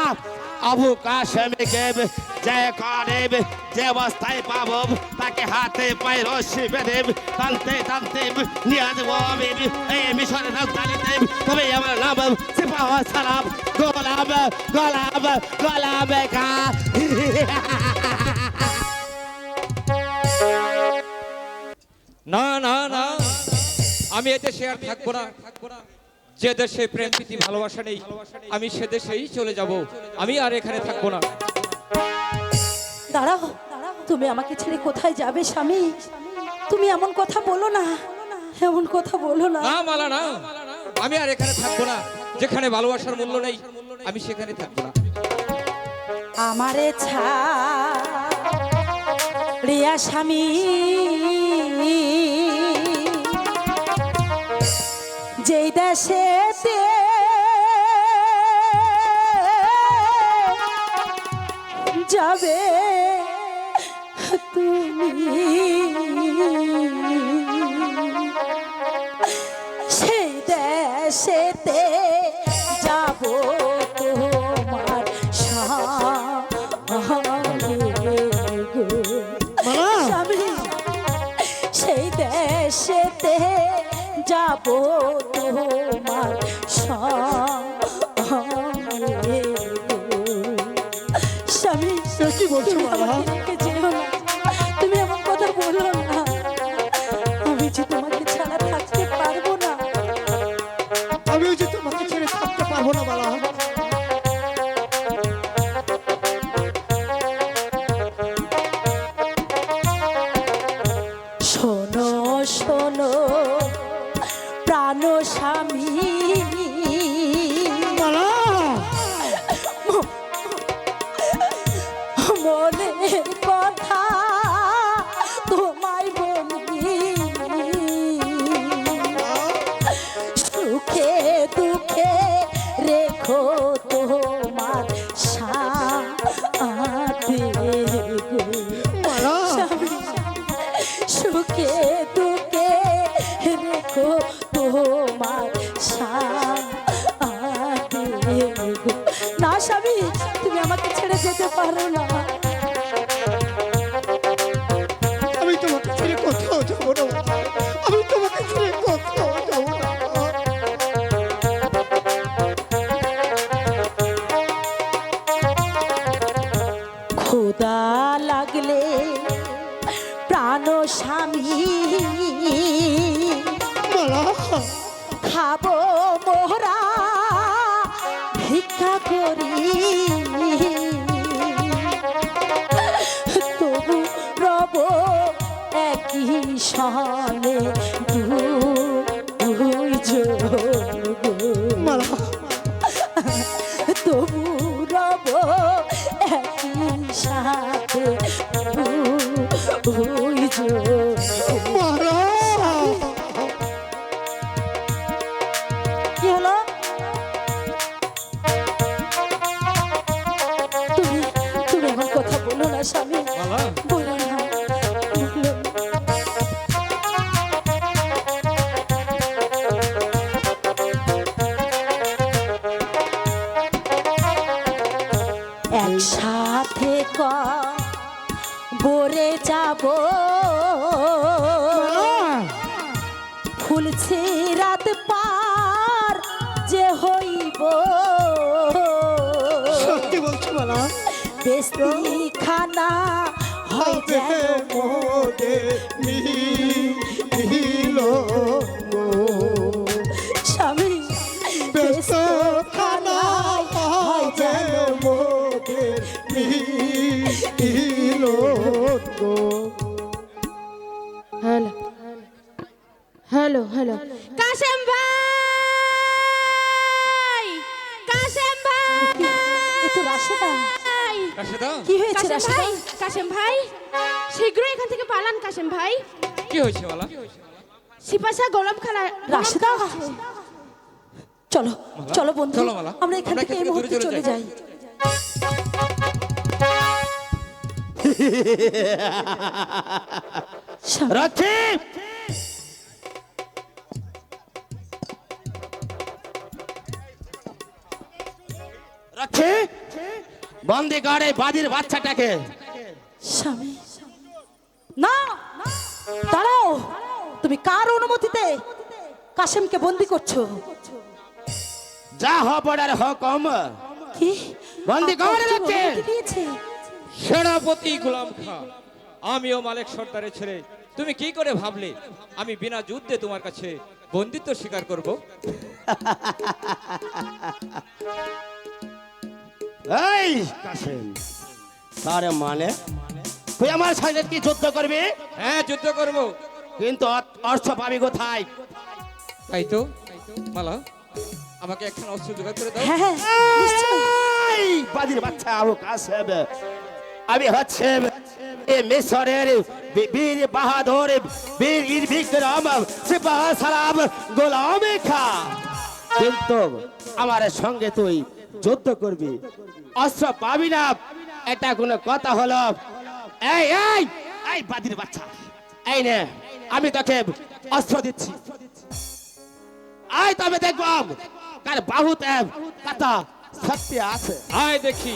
আবু কাসেমকে যে করে যে অবস্থায় পাবো তাকে হাতে পায়ে রশি বেঁধে টানতে টানতে নিয়ে আসবো আমি এই মিশরের রাজধানীতে। তবে আমার নাম সিপাহ সালাম গোলাম গোলাম গোলাম খা। না না না, আমি এ দেশে আর থাকবো না। যে দেশে প্রেম প্রীতি ভালোবাসা নেই আমি সে দেশেই চলে যাব। আমি আর এখানে থাকবো না। দাঁড়াও, তুমি আমাকে ছেড়ে কোথায় যাবে স্বামী? তুমি এমন কথা বলো না, এমন কথা বলো না। না মালা না, আমি আর এখানে থাকবো না। যেখানে ভালোবাসার মূল্য নেই আমি সেখানে থাকবো না। আমারে রিয়া স্বামী যেই দেশে যাবে তুমি সেই দেশেতে যাব তোমার স্বামী, সেই দেশেতে যাব তোমার স্বামী। কি বলছো বাবা? তুমি এমন কথা বলো না, আমি যে তোমাকে ছাড়া থাকতে পারবো না। আমিও যে তোমাকে ছেড়ে থাকতে পারবো না বালা। শোনো শোনো প্রাণ স্বামী, মনের কথা তোমায় বলি, সুখে দুঃখে রেখো তোমার সাথে স্বামী, সুখে দুঃখে রেখো তোমার সাথে। না স্বামী, তুমি আমাকে ছেড়ে যেতে পারো না। আমি তোমাকে ছেড়ে কোথাও যাবো না, আমি তোমাকে ছেড়ে কোথাও যাবো না। খোদা লাগলে প্রাণ স্বামী খাবো মোহরা ভিক্ষা করি, তবু রব একই সনে দুই জন, তবু রব একই সাথে দুই জন। বলছে রাত পার যে হইব, সত্যি বলছো মালা? বেস্তি খানা হয় যেন মোদের নীল স্বামী, ব্যস্ত খানা হয় যেন মোদের নীল হ্যালো হ্যালো হ্যালো কাশেম ভাই, কাশেম ভাই, এ তো রাশেদা। রাশেদা, কি হয়েছে কাশেম রাশেদা? ভাই, কাশেম ভাই, শীঘ্রই এখান থেকে পালান কাশেম ভাই। কি হয়েছে মালা? সিপাশা গোলাম খানা রাশেদা, চলো চলো বন্ধু, চলো মালা, আমরা এখান থেকে এই দূরে মুহূর্তে চলে যাই। স্বামী, রাখি রাখি বন্দি করে বাদির বাচ্চাটাকে। স্বামী, না দাঁড়াও, তুমি কার অনুমতিতে কাশেমকে বন্দি করছো? যা হবার হুকুম। কি বন্দি করে আপনার কি রাখছে। অনুমতি দিয়েছে? সেনাপতি গোলাম খা, আমিও মালিক সর্দারের ছেলে। তুমি কি করে ভাবলে আমি বিনা যুদ্ধে তোমার কাছে বন্দিত্ব স্বীকার করব? এই কাসেম, তার মানে তুই আমার সাথে কি যুদ্ধ করবি? হ্যাঁ, যুদ্ধ করব। কিন্তু অর্থ পাবি কোথায়? তাই তো মালা, আমাকে একখানা অস্ত্র জোগাড় করে দাও। হ্যাঁ হ্যাঁ, নিশ্চয়ই। এই বাদির বাচ্চা আবু কাসেম, আমি হচ্ছে এ মিশরের বীর বাহাদুর, বীর বিক্রম সিপাহ সালাম গোলাম খা। কিন্তু আমার সঙ্গে তুই যুদ্ধ করবি, অস্ত্র পাবি না, এটা কোনো কথা হলো? এই এই এই বাদির বাচ্চা, এই নে আমি তোকে অস্ত্র দিচ্ছি, আয় তবে দেখব কার বাহুতে কাটা শক্তি আছে। আয় দেখি।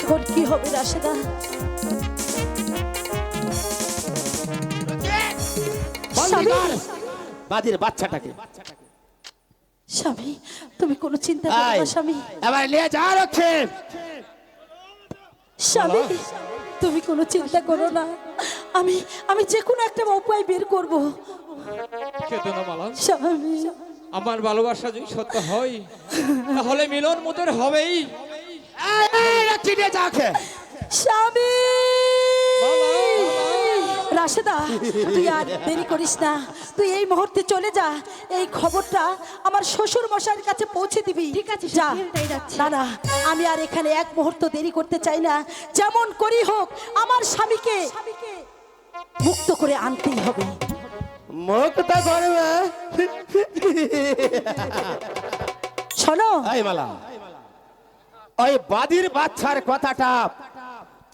এখন কি হবে রাশেদা? স্বামী, বাদির বাচ্চাটাকে স্বামী, তুমি কোনো চিন্তা করো আয়, না স্বামী। এবার নিয়ে যা রক্ষে। স্বামী, তুমি কোনো চিন্তা করো না, আমি আমি যে কোনো একটা উপায় বের করব। কেঁদো না মালা, স্বামী, আমার ভালোবাসা যদি সত্য হয় তাহলে মিলন মোদের হবেই। এই, এই, রক্ষে নিয়ে যা রক্ষে। স্বামী, রাশেদা, তুই আর দেরি করিস না, তুই এই মুহূর্তে চলে যা, এই খবরটা আমার শ্বশুর মশাইয়ের কাছে পৌঁছে দিবি। ঠিক আছে, যা। সেখানটাই যাচ্ছি। না না, আমি আর এখানে এক মুহূর্ত দেরি করতে চাই না, যেমন করি হোক আমার স্বামীকে মুক্ত করে আনতেই হবে। মুক্ত করবে? শোনো, এই মালা, ওই বাদির বাচ্চার কথাটা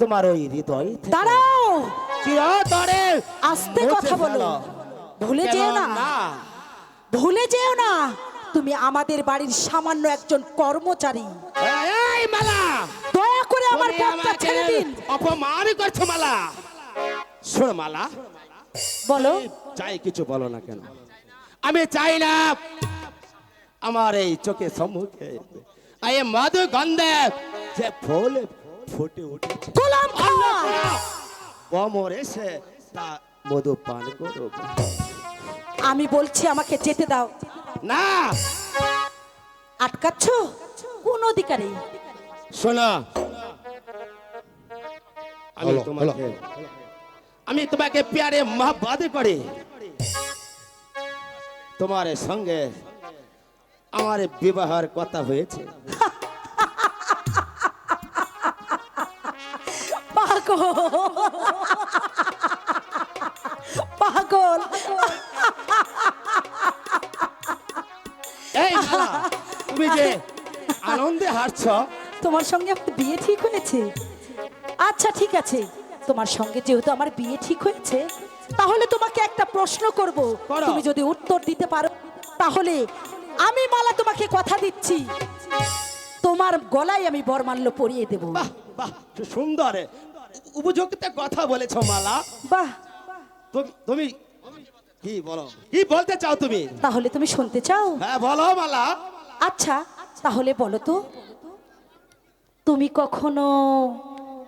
তোমার ওই হৃদয় থেকে দাঁড়াও, চিরতরে আস্তে মুছে কথা বলো, ফেলো। ভুলে যেও কেন না, ভুলে যেও না, তুমি আমাদের বাড়ির সামান্য একজন কর্মচারী। এই, এই মালা, দয়া করে আমার তুমি পথটা আমাকে ছেড়ে দিন। অপমান করছো মালা। শোন মালা, বলো, চাই কিছু বলো না কেন, আমি চাই না আমার এই চোখে সম্মুখে এই মধু গন্ধে যে ফুল ফুটে উঠেছে, গোলাম খা, বমর এসে তা মধু পান করো। আমি বলছি আমাকে যেতে দাও। না, আটকাচ্ছ কোন অধিকারে? শোনো, আমি তোমাকে প্যারে মহব্বত করি, তোমার সঙ্গে আমার বিবাহের কথা হয়েছে। পাগল, পাগল, এই শালা, তুমি যে আনন্দে হাসছ, তোমার সঙ্গে আমার বিয়ে ঠিক হয়েছে? আচ্ছা ঠিক আছে, তোমার সঙ্গে যেহেতু আমার বিয়ে ঠিক হয়েছে, তাহলে তোমাকে একটা প্রশ্ন করব, করো। তুমি যদি উত্তর দিতে পারো তাহলে আমি মালা তোমাকে কথা দিচ্ছি, তোমার গলায় আমি বরমাল্য পরিয়ে দেব। বাহ বাহ সুন্দর উপযুক্ত কথা বলেছো মালা। বাহ, তুমি কি বলো, কি বলতে চাও তুমি? তাহলে তুমি শুনতে চাও? হ্যাঁ বলো মালা। আচ্ছা তাহলে বলো তো, তুমি কখনো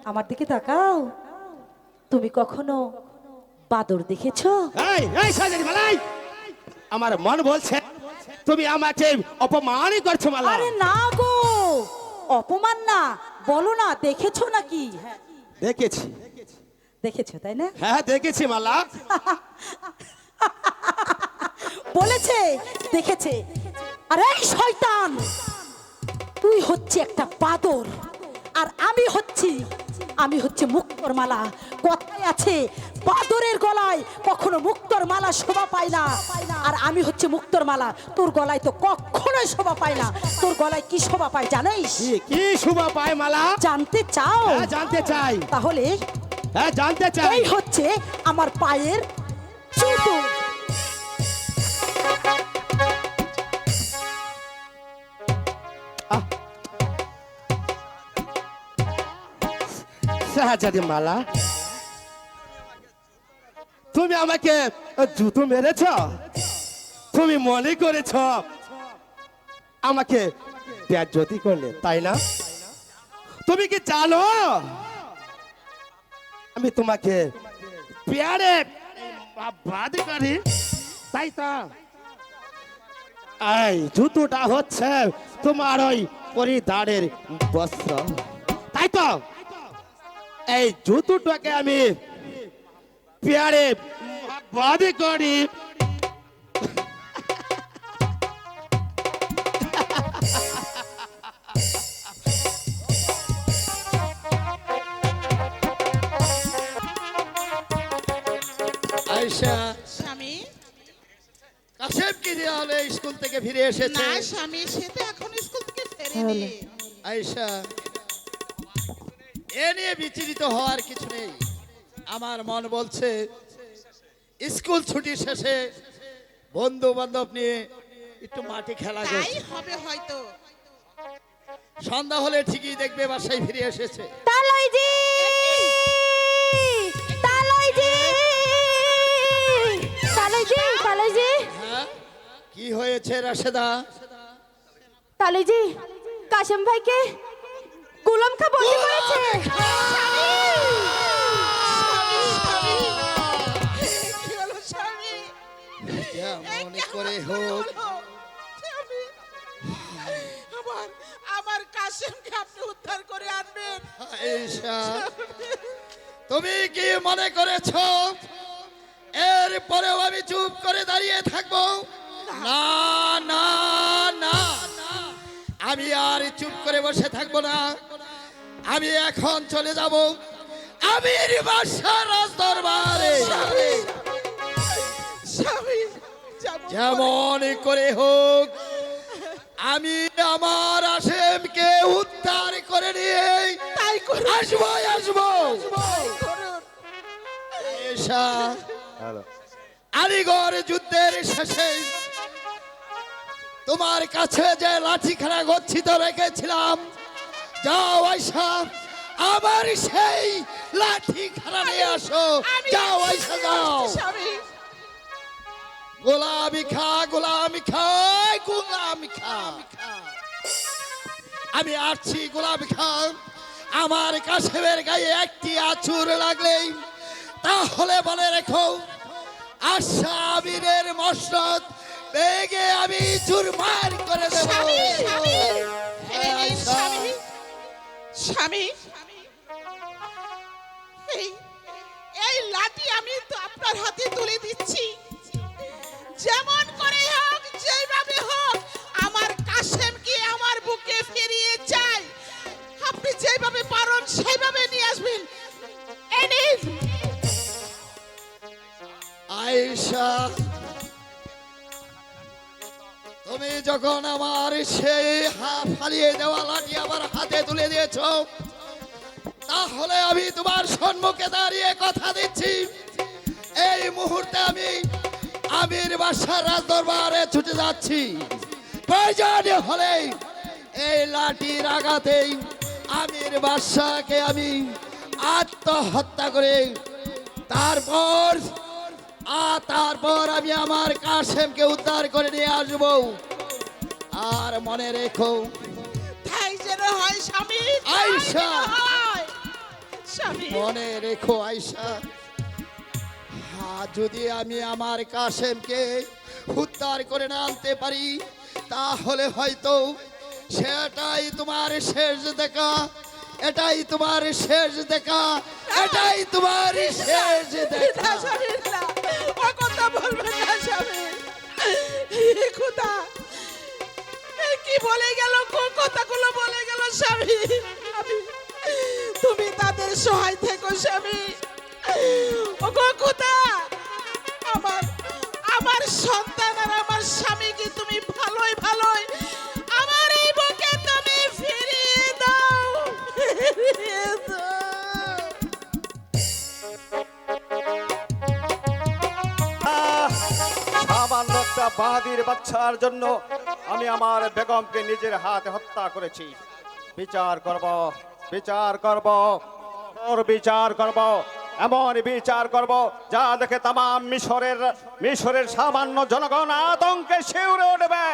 আমার দিকে তাকাও, তুমি কখনো বাদর দেখেছো? এই এই সাজারি মালাই, আমার মন বলছে তুমি আমাকে অপমানই করছো মালা। আরে না গো, অপমান না, বলো না দেখেছো নাকি? হ্যাঁ দেখেছি। দেখেছো তাই না? হ্যাঁ দেখেছি মালা। বলেছে দেখেছে। আরে এই শয়তান, তুই হচ্ছে একটা বাদর আর আমি হচ্ছে মুক্তোর মালা। কথায় আছে বাদরের গলায় কখনো মুক্তোর মালা শোভা পায় না, আর আমি হচ্ছে মুক্তোর মালা। তোর গলায় তো কখনোই শোভা পায় না। তোর গলায় কি শোভা পায় জানিস? কি শোভা পায় মালা? জানতে চাও? হ্যাঁ জানতে চাই। তাহলে হ্যাঁ জানতে চাই। এই হচ্ছে আমার পায়ের জুতো। সাহায্য মালা, তুমি আমাকে জুতো মেরেছ? তুমি মনে করেছ আমাকে বেজ্জতি করলে, তাই না? তুমি কি জানো আমি তোমাকে প্যারে বাদ করি? তাই তো এই জুতোটা হচ্ছে তোমার ওই পরিধানের বস্ত্র, তাই তো এই জুতোটাকে আমি প্যারে বাদ করি। আয়েশা, স্বামী, কাশেম কি হলে স্কুল থেকে ফিরে এসেছে? না স্বামী, সে তো এখন স্কুল থেকে ফেরেনি। আয়েশা, এ নিয়ে বিচলিত হওয়ার কিছু নেই। আমার মন বলছে স্কুল ছুটি শেষে বন্ধু বান্ধব নিয়ে একটু মাঠে খেলা তাই করছে। হবে হয়তো। সন্ধ্যা হলে ঠিকই দেখবে বাসায় ফিরে এসেছে। তালইজি, তালইজি, তালইজি, তালইজি, হ্যাঁ, কি হয়েছে রাশেদা? তালুজি, কাশেম ভাইকে গোলাম খা বন্দি করেছে। কি হলো স্বামী? মনে করে হোক স্বামী, আমার কাশেমকে আপনি উদ্ধার করে আনবেন। আয়েশা, তুমি কি মনে করেছো এরপরেও আমি চুপ করে দাঁড়িয়ে থাকবো? না না না, আমি আর চুপ করে বসে থাকবো না। আমি এখন চলে যাব আমির বাদশার রাজদরবারে। স্বামী, যাব যেমন করে হোক আমি আমার আশেমকে উদ্ধার করে নিয়ে তাই করুন। আসবো। করুন। আয়েশা, আলিগড় যুদ্ধের শেষে তোমার কাছে যে লাঠিখানা গচ্ছিত রেখেছিলাম, যাও আয়েশা আমার সেই লাঠিখানা নিয়ে আসো। যাও আয়েশা, যাও। স্বামী, গোলামি খা, গোলামি খা, গোলামি খা। আমি আসছি গোলামি খা। আমার কাশেমের গায়ে একটি আঁচড় লাগলেই তাহলে মনে রেখো আসামিরের মসনদ বেগে আমি চুরমার করে দেব। স্বামী, স্বামী, এই নিন স্বামী, স্বামী, এই লাঠি আমি তো আপনার হাতে তুলে দিচ্ছি। যেমন করে হোক, যেভাবে হোক, আমার কাশেমকে আমার বুকে ফিরিয়ে চাই। আপনি যেভাবে পারেন সেইভাবে নিয়ে আসবেন। এই নিন। আয়েশা, তুমি যখন আমার সেই ফালিয়ে দেওয়া লাঠি আমার হাতে তুলে দিয়েছ, তাহলে আমি তোমার সম্মুখে দাঁড়িয়ে কথা দিচ্ছি, এই মুহূর্তে আমি আমির বাদশার রাজদরবারে ছুটে যাচ্ছি। প্রয়োজন হলে এই লাঠির আঘাতেই আমির বাদশাকে আমি আত্মহত্যা করে তারপর আমি আমার কাশেমকে উদ্ধার করে নিয়ে আসব। আর মনে রেখো তাই যেন হয় স্বামী, তাই আয়েশা। যেন হয়। স্বামী, মনে রেখো আয়েশা, যদি আমি আমার কাশেমকে উদ্ধার করে না আনতে পারি তাহলে হয়তো সেটাই তোমার শেষ দেখা, এটাই তোমার শেষ দেখা, এটাই তোমার শেষ না দেখা। স্বামী, না, ও কথা বলবেন না স্বামী। এ খোদা, এ কি বলে গেল, কোন কথাগুলো বলে গেল স্বামী। তুমি তাদের সহায় থেকো স্বামী। ও গো খোদা, আমার সন্তান আর আমার স্বামীকে তুমি ভালোই আমার এই বুকে তুমি ফিরিয়ে দাও, ফিরিয়ে দাও। সামান্য একটা বাহাদির বাচ্চার জন্য আমি আমার বেগমকে নিজের হাতে হত্যা করেছি। বিচার করব, বিচার করব, ওর বিচার করব, এমন বিচার করব যা দেখে তামাম মিশরের সামান্য জনগণ আতঙ্কে শিউরে উঠবে।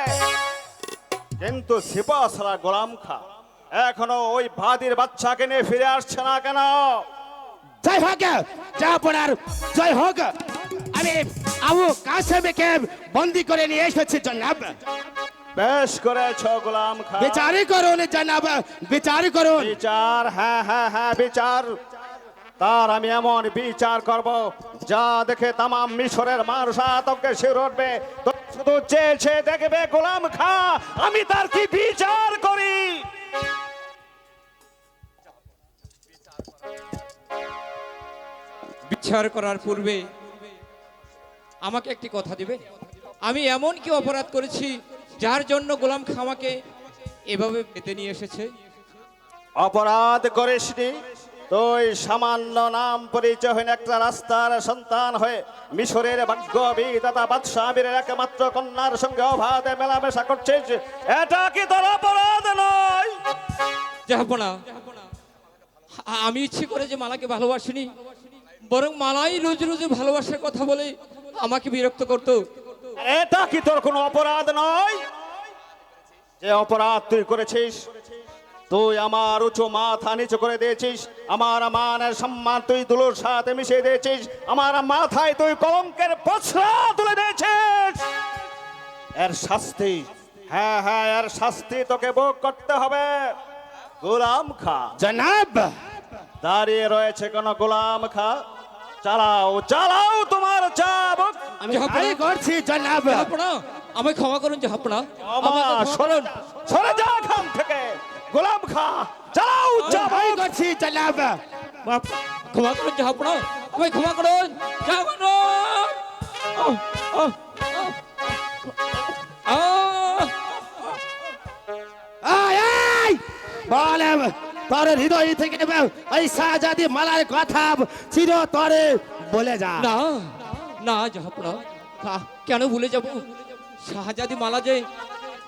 কিন্তু সিপাহসালার গোলাম খা এখনো ওই বাহাদির বাচ্চাকে নিয়ে ফিরে আসছে না কেন? জয় হোক, জাহাপনার জয় হোক। আমি আবু কাসেমকে বন্দি করে নিয়ে এসেছি জনাব। বেশ করেছ গোলাম খা, বিচারই করুন জনাব, বিচারই করুন। বিচার, হ্যাঁ হ্যাঁ হ্যাঁ বিচার। তার আমি এমন বিচার করব যা দেখে তামাম মিশরের মানুষ আতঙ্কে শিউরে উঠবে। তো শুধু চেয়েছে দেখবে গোলাম খা আমি তার কি বিচার করি। বিচার করার পূর্বে আমাকে একটি কথা দিবে? আমি এমন কি অপরাধ করেছি যার জন্য গোলাম খা আমাকে এভাবে পেতে নিয়ে এসেছে? অপরাধ করিসনি, তুই সামান্য নাম পরিচয়হীন একটা রাস্তার সন্তান হয়ে মিশরের ভাগ্য বিধাতা বাদশাহ আমিরের একমাত্র কন্যার সঙ্গে অবাধে মেলামেশা করছিস, এটা কি তোর অপরাধ নয়? জাহাপনা, আমি ইচ্ছে করে যে মালাকে ভালোবাসিনি, বরং মালাই রোজ রোজ ভালোবাসার কথা বলে আমাকে বিরক্ত করতো। এটা কি তোর কোনো অপরাধ নয়? যে অপরাধ তুই করেছিস, তুই আমার উঁচু মাথা নিচু করে দিয়েছিস, আমার মানের সম্মান তুই দুলোর সাথে মিশিয়ে দিয়েছিস, আমার মাথায় তুই কলঙ্কের পছরা তুলে দিয়েছিস। এর শাস্তি, হ্যাঁ হ্যাঁ এর শাস্তি তোকে ভোগ করতে হবে। গোলাম খা জনাব, দাঁড়িয়ে রয়েছে কোন গোলাম খা? চালাও চালাও তোমার চাবুক। আমি তাই করছি জনাব। জাহাপনা, আমায় ক্ষমা করুন জাহাপনা, সরুন, সরে যা এখান থেকে। গোলাম খা চালাও আমি তাই চাবুক। করছি জনাব। ক্ষমা করুন জাহাপনা, আমায় ক্ষমা করুন জাহাপনা। আয় আয় বলে তোর হৃদয় থেকে ওই শাহজাদি মালার কথা চিরতরে বলে যা। না না জাহাপনা, কেন ভুলে যাব? শাহজাদি মালা যে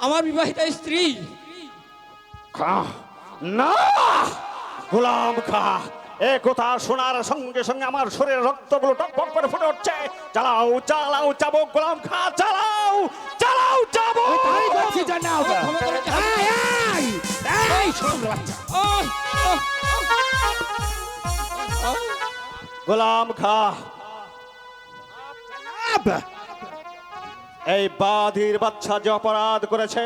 আমার বিবাহিতা স্ত্রী। খা না, গোলাম খা এ কথা শোনার সঙ্গে সঙ্গে আমার শরীরের রক্তগুলো টকবক করে ফুটে উঠছে। চালাও চালাও চাবুক গোলাম খা, চালাও চালাও চাবুক। আমি তাই করছি জনাব। ক্ষমা করুন আয় আয় এই ছোট বাচ্চা। গোলাম খা জনাব, এই বাদির বাচ্চা যে অপরাধ করেছে,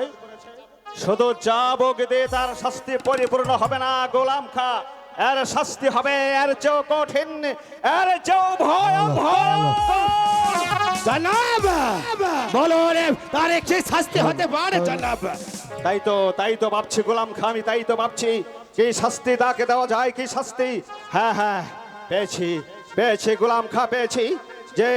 শুধু চাবুক দিয়ে তার শাস্তি পরিপূর্ণ হবে না গোলাম খা। এর শাস্তি হবে এর চেয়েও কঠিন, এর চেয়েও ভয়াবহ। জনাব বলো রে তার কি শাস্তি হতে পারে জনাব? তাই তো ভাবছি গোলাম খা, আমি তাই তো ভাবছি কি শাস্তি তাকে দেওয়া যায়, কি শাস্তি। হ্যাঁ হ্যাঁ পেয়েছি গোলাম খা, পেয়েছি। যে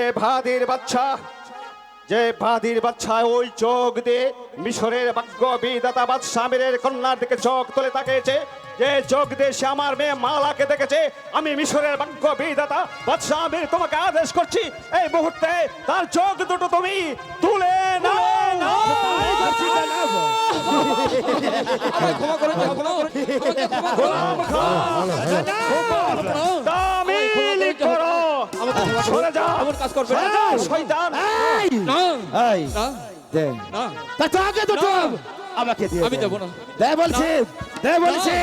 বাদির বাচ্চা ওই চোখ দিয়ে মিশরের ভাগ্য বিধাতা বাদশাহ আমিরের কন্যার দিকে চোখ তুলে তাকিয়েছে, যে চোখ দিয়ে সে আমার মেয়ে মালাকে দেখেছে, আমি মিশরের ভাগ্য বিধাতা বাদশাহ আমির তোমাকে আদেশ করছি এই মুহূর্তে তার চোখ দুটো তুমি তুলে নাও। করছি জনাব। আমায় ক্ষমা করে দিন, ক্ষমা করে দিন, আমাকে ক্ষমা করো। গোলাম খা তামিল করো, সরে যাও, এমন কাজ করবে না। সরে যাও, শয়তান। এই, না, এই, না, দে। না, তা তো আগে দুটো না। আমাকে দিয়ে আমি দে। দেবো না। দে বলছি, দে বলছি,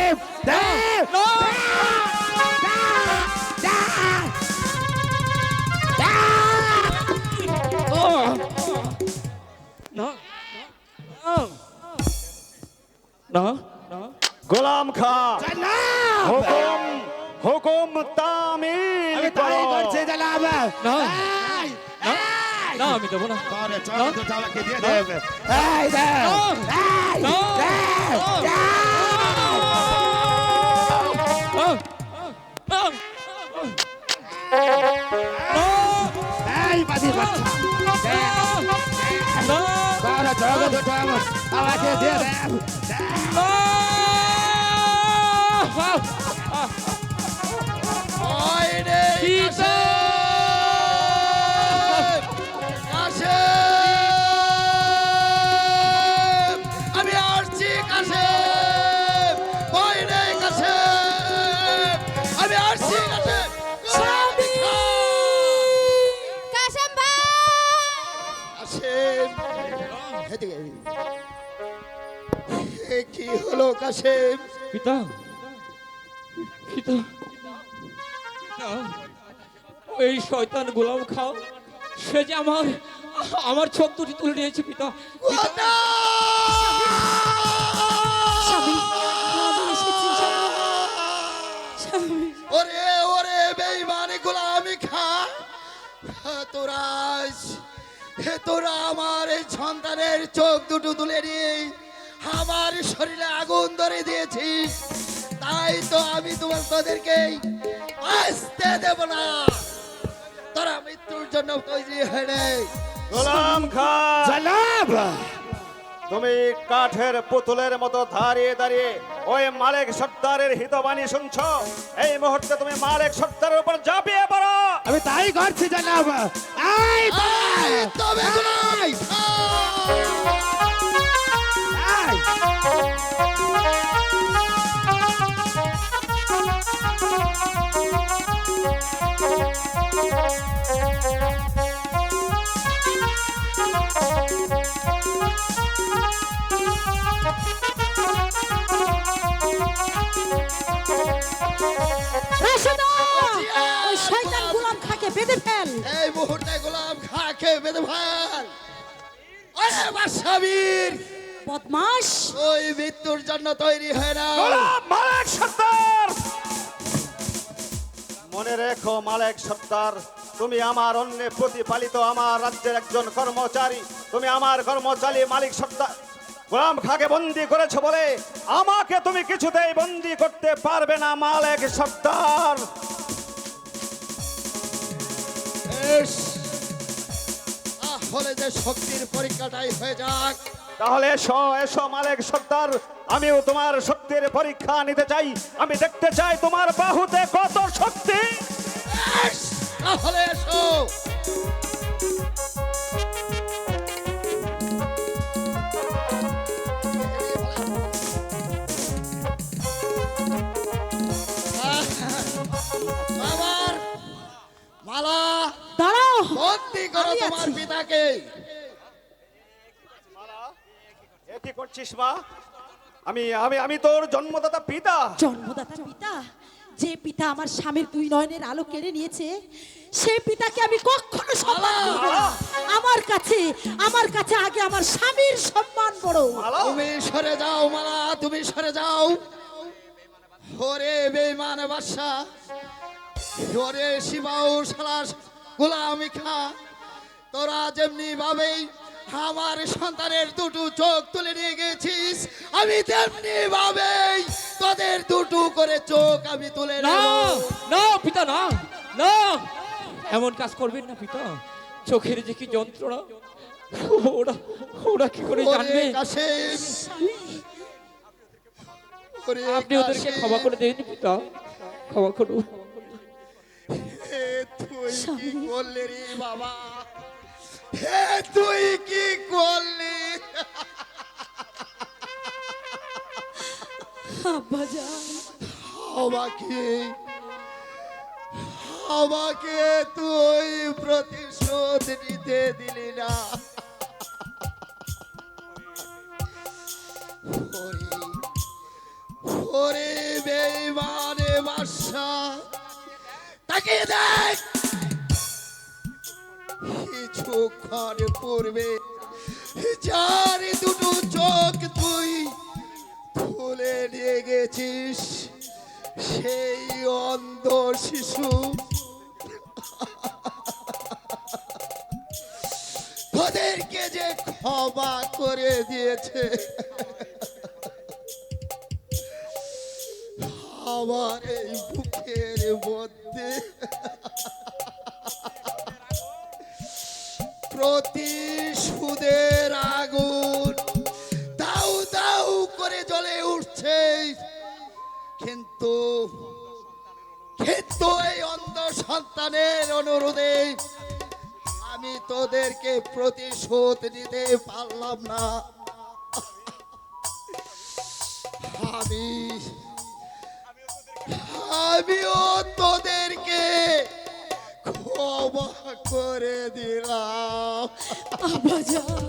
দে। না। না, না, না, গোলাম খা জনাব, হুকুম হুকুম তামিল আমি তাই করো। করছি জনাব। না। এই, না। এই। না, আমি দেবো না। তোরে চোখ দুটো আমাকে দিয়ে দে। এই, দে। এই, না। দে। না। এই, বাজির বাচ্চা। দে। তোরে চোখ দুটো আমাকে দিয়ে দে। ওই রে কাশেম! কাশেম! আমি আসছি কাশেম! ওই রে কাশেম! আমি আসছি কাশেম! কাশেম ভাই কাশেম! এদিকে আয়। এ কি হলো কাশেম? পিতা, পিতা, পিতা, এই শয়তান গোলাম খাও, সে যে আমার চোখ দুটি তুলে নিয়েছে পিতা। কথা! স্বামী আমি এসেছি স্বামী। ওরে ওরে বেঈমান গোলামি খা তোরা আমার এই সন্তানের চোখ দুটো তুলে নিয়ে আমার শরীরে আগুন ধরে দিয়েছিস, তাই তো আমি তোদেরকে আসতে দেব না। তোরা মৃত্যুর জন্য তৈরি হয়ে নে। গোলাম খা জনাব, তুমি কাঠের পুতুলের মতো দাঁড়িয়ে দাঁড়িয়ে ওই মালিক সর্দারের হিতবাণী শুনছো। এই মুহূর্তে তুমি মালিক সর্দারের উপর ঝাঁপিয়ে পড়ো। আমি তাই করছি জনাব। এই, এই, তবে গোলাম খা! এই। রাশেদা, ওই শয়তান গোলাম খাকে বেঁধে ফেল। এই মুহূর্তে গোলাম খাকে বেঁধে ফেল। ওরে বাদশাবীর, বদমাস, ওই মৃত্যুর জন্য তৈরি হয়ে না। গোলাম মালিক সর্দার, মনে রেখো মালিক সর্দার, তুমি আমার অন্যে প্রতিপালিত আমার রাজ্যের একজন কর্মচারী। তুমি আমার কর্মচারী মালিক সর্দার গোলাম খাকে বন্দি করেছো বলে আমাকে তুমি কিছুতেই বন্দি করতে পারবে না মালিক সর্দার। বেশ, তাহলে যে শক্তির পরীক্ষাটাই হয়ে যাক। তাহলে এসো এসো মালিক সর্দার, আমিও তোমার শক্তির পরীক্ষা নিতে চাই। আমি দেখতে চাই তোমার বাহুতে কত শক্তি। বেশ, তাহলে এসো। আমার মালা দাঁড়াও, বন্দি করো আমি তোমার আছি। পিতাকে। এ কি করছিস মা? আমি আমি আমি তোর জন্মদাতা পিতা। জন্মদাতা পিতা, যে পিতা আমার স্বামীর দুই নয়নের আলো কেড়ে নিয়েছে, সেই পিতাকে আমি কখনো সম্মান করব না। আমার কাছে আগে আমার স্বামীর সম্মান বড়। তুমি সরে যাও মালা, তুমি সরে যাও। ওরে বেঈমান বাদশা, ওরে শিবাউ সালাস গোলামি খা, তোরা যেমনি ভাবেই আমার সন্তানের দুটো চোখ তুলে নিয়ে গেছিস, আমি তেমনি ভাবেই তোদের দুটো করে চোখ আমি তুলে না, নেব। না পিতা, না, না, এমন কাজ করবেন না পিতা। চোখের যে কি যন্ত্রণা, ওরা ওরা কি করে জানবে? ওরে কাশেম, ওরে আপনি ওদেরকে কাশেম, ক্ষমা করে দিন পিতা, ক্ষমা করুন। হে তুই কি করলি রে বাবা? হে তুই কি করলি? আব্বাজান আমাকে আমাকে তুই প্রতিশোধ নিতে দিলি না। ওরে বেঈমানে বাদশা, তাকে দেখ কিছুক্ষণ পূর্বে যার দুটো চোখ তুই খুলে নিয়ে গেছিস, সেই অন্ধ শিশু তোদেরকে যে ক্ষমা করে দিয়েছে, আমার এই বুকের মধ্যে প্রতিশোধের আগুন দাউ দাউ করে জ্বলে উঠছে। কিন্তু এই অন্ধ সন্তানের অনুরোধে আমি তোদেরকে প্রতিশোধ নিতে পারলাম না। আমিও তোদেরকে ক্ষমা করে দিলাম। আব্বাজান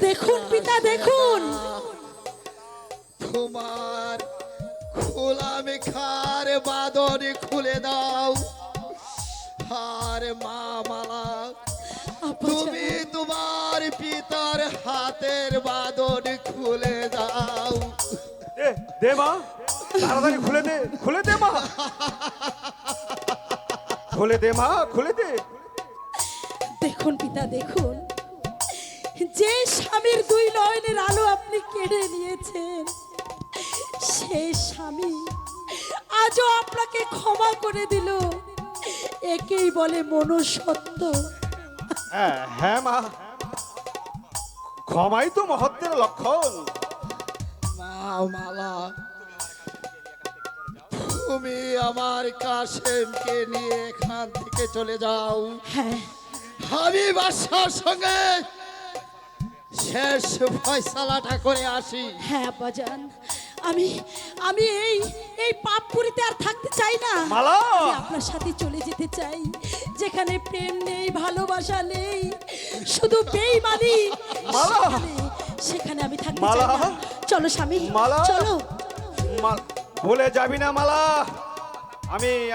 দেখুন পিতা দেখুন, তোমার খোলামে খার বাঁধন খুলে দাও। আর মা মালা, তুমি তোমার পিতার হাতের বাঁধন খুলে দাও। দে মা, তাড়াতাড়ি খুলে দে, খুলে দে মা, খুলে দে মা, খুলে দে। দেখুন পিতা দেখুন, যে স্বামীর দুই নয়নের আলো আপনি কেড়ে নিয়েছেন, সেই স্বামী আজও আপনাকে ক্ষমা করে দিল। একেই বলে মনুষ্যত্ব। হ্যাঁ মা, ক্ষমাই তো মহত্বের লক্ষণ। মা মালা, তুমি আমার কাশেমকে নিয়ে এখান থেকে চলে যাও। হ্যাঁ আমি বাদশার সঙ্গে শেষ ফয়সালাটা করে আসি। হ্যাঁ আব্বাজান, আমি আমি এই পাপপুরীতে আর থাকতে চাই না। মালা! আমি আপনার সাথে চলে যেতে চাই, যেখানে প্রেম নেই, ভালোবাসা নেই, শুধু বেঈমানি। মালা! সেখানে আমি থাকতে মালা! চাই না। চলো স্বামী, মালা! চলো। ভুলে যাবি না মালা,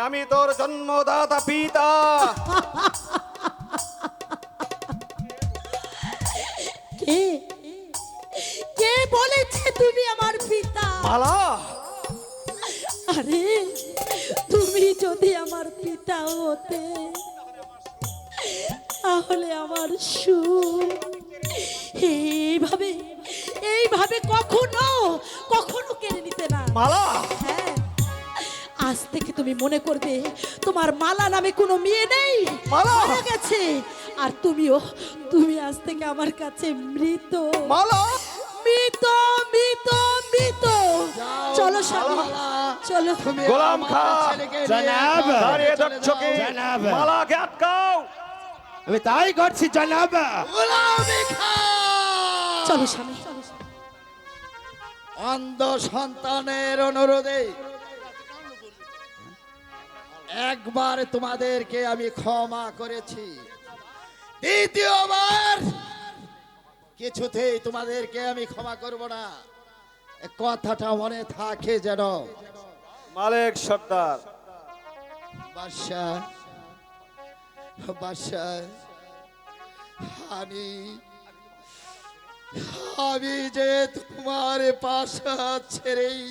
আমি তোর জন্মদাতা পিতা। কে কে বলেছে তুমি আমার পিতা? মালা, আরে তুমি যদি আমার পিতা হতে, তাহলে আমার সুর এইভাবে কখনো কেড়ে নিতে না। মালা! হ্যাঁ, আজ থেকে তুমি মনে করবে তোমার মালা নামে কোনো মেয়ে নেই, মালা! মারা গেছে। আর তুমি আজ থেকে আমার কাছে মৃত। মালা! মৃত মৃত মৃত। চলো স্বামী, চলো। গোলাম খা, জনাব, দাঁড়িয়ে দেখছ কি? জনাব। মালাকে আটকাও। আমি তাই করছি জনাব। গোলামি খা! চলো স্বামী, চলো। অন্ধ সন্তানের অনুরোধে একবার তোমাদেরকে আমি ক্ষমা করেছি, দ্বিতীয়বার কিছুতেই তোমাদেরকে আমি ক্ষমা করব না। এ কথাটা মনে থাকে যেন। মালিক সর্দার, বাদশাহ, বাদশাহ, আমি যে তোমার পাশা ছেড়েই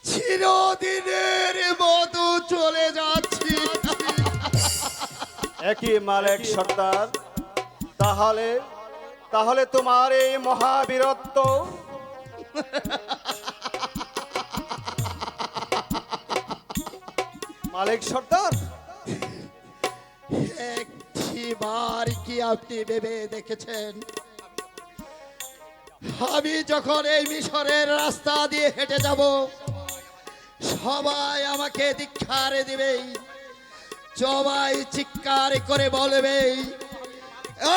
চিরদিনের মতো চলে যাচ্ছি। একই মালিক সর্দার, তাহলে তোমার এই মহাবীরত্ব মালিক সর্দার, একটিবার কি আপনি ভেবে দেখেছেন, আমি যখন এই মিশরের রাস্তা দিয়ে হেঁটে যাব, সবাই আমাকে ধিক্কার দিবে, সবাই চিৎকার করে বলবে,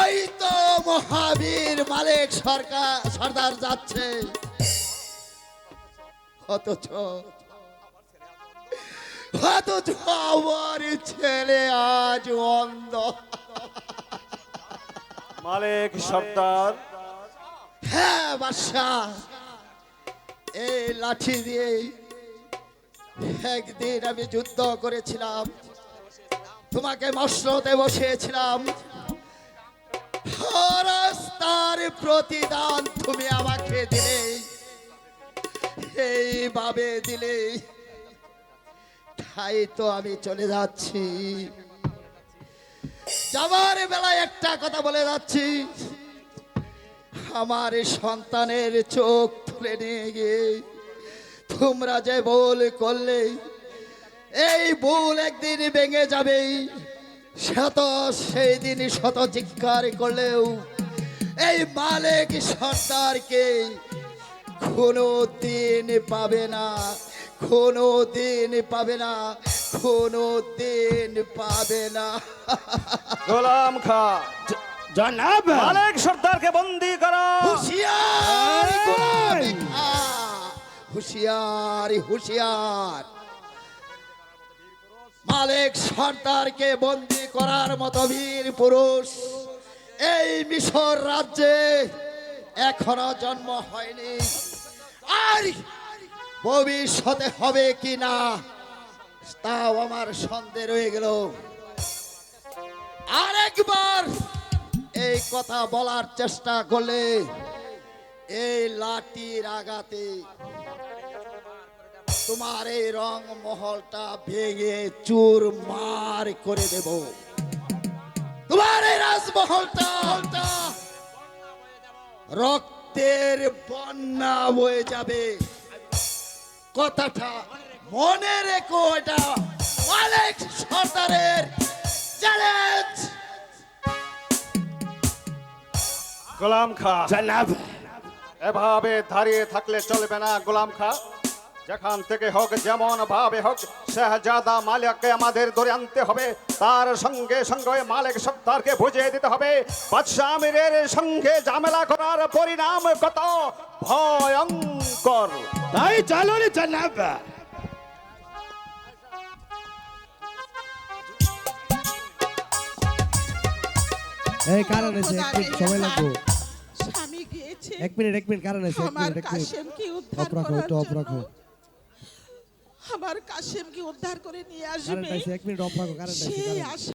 এই তো মহাবীর মালিক সর্দার যাচ্ছে, অথচ আমার ছেলে আজ অন্ধ। মালিক সর্দার, হ্যাঁ বাদশাহ, এই লাঠি দিয়ে একদিন আমি যুদ্ধ করেছিলাম, তোমাকে মসনদে বসিয়েছিলাম, তার প্রতিদান তুমি আমাকে দিলে, এইভাবে দিলে, তাই তো আমি চলে যাচ্ছি। যাবার বেলায় একটা কথা বলে যাচ্ছি, আমার সন্তানের চোখ তুলে নিয়ে গিয়ে তোমরা যে ভুল করলে, এই ভুল একদিন ভেঙে যাবেই। সেই দিন শত চিৎকার করলেও এই মালিক সর্দারকে কোনো দিন পাবে না, কোনো দিন পাবে না, কোনো দিন পাবে না। গোলাম খা, জনাব মালিক সর্দারকে বন্দি করো। হুঁশিয়ার গোলাম খা, হুঁশিয়ার হুঁশিয়ার। মালিক সর্দারকে বন্দি করার মতো বীর পুরুষ এই মিশর রাজ্যে এখনো জন্ম হয়নি, আর ভবিষ্যতে হবে কি না তাও আমার সন্দেহ রয়ে গেল। আরেকবার এই কথা বলার চেষ্টা করলে এই লাঠির আঘাতে তোমার এই রং মহলটা ভেঙে চুরমার করে দেব, তোমার এই রাজমহলটা রক্তের বন্যা বয়ে যাবে। কথাটা মনে রেখো, এটা মালিক সর্দারের চ্যালেঞ্জ। গোলাম খা, জনাব এভাবে দাঁড়িয়ে থাকলে চলবে না গোলাম খা। যেখান থেকে হোক, যেমন ভাবে হোক, শাহজাদা মালিককে আমাদের ধরে আনতে হবে। তার সঙ্গে সঙ্গে মালিক সর্দারকে বুঝিয়ে দিতে হবে বাদশাহ আমিরের সঙ্গে ঝামেলা করার পরিণাম কত ভয়ঙ্কর। তাই চলুন জনাব। এই কারণ আছে, এক মিনিট সময় লাগবে। স্বামী গিয়েছে, এক মিনিট কারণ আছে, এক আমার মিনিট। কাশেমকে উদ্ধার অফ রাখো, করার একটু অফ জন্য। রাখো। আমার কাশেমকে উদ্ধার করে নিয়ে কারেন্ট আসবে, আছে, এক মিনিট অফ রাখো, কারেন্ট আছে, সেই কারেন্ট। আশা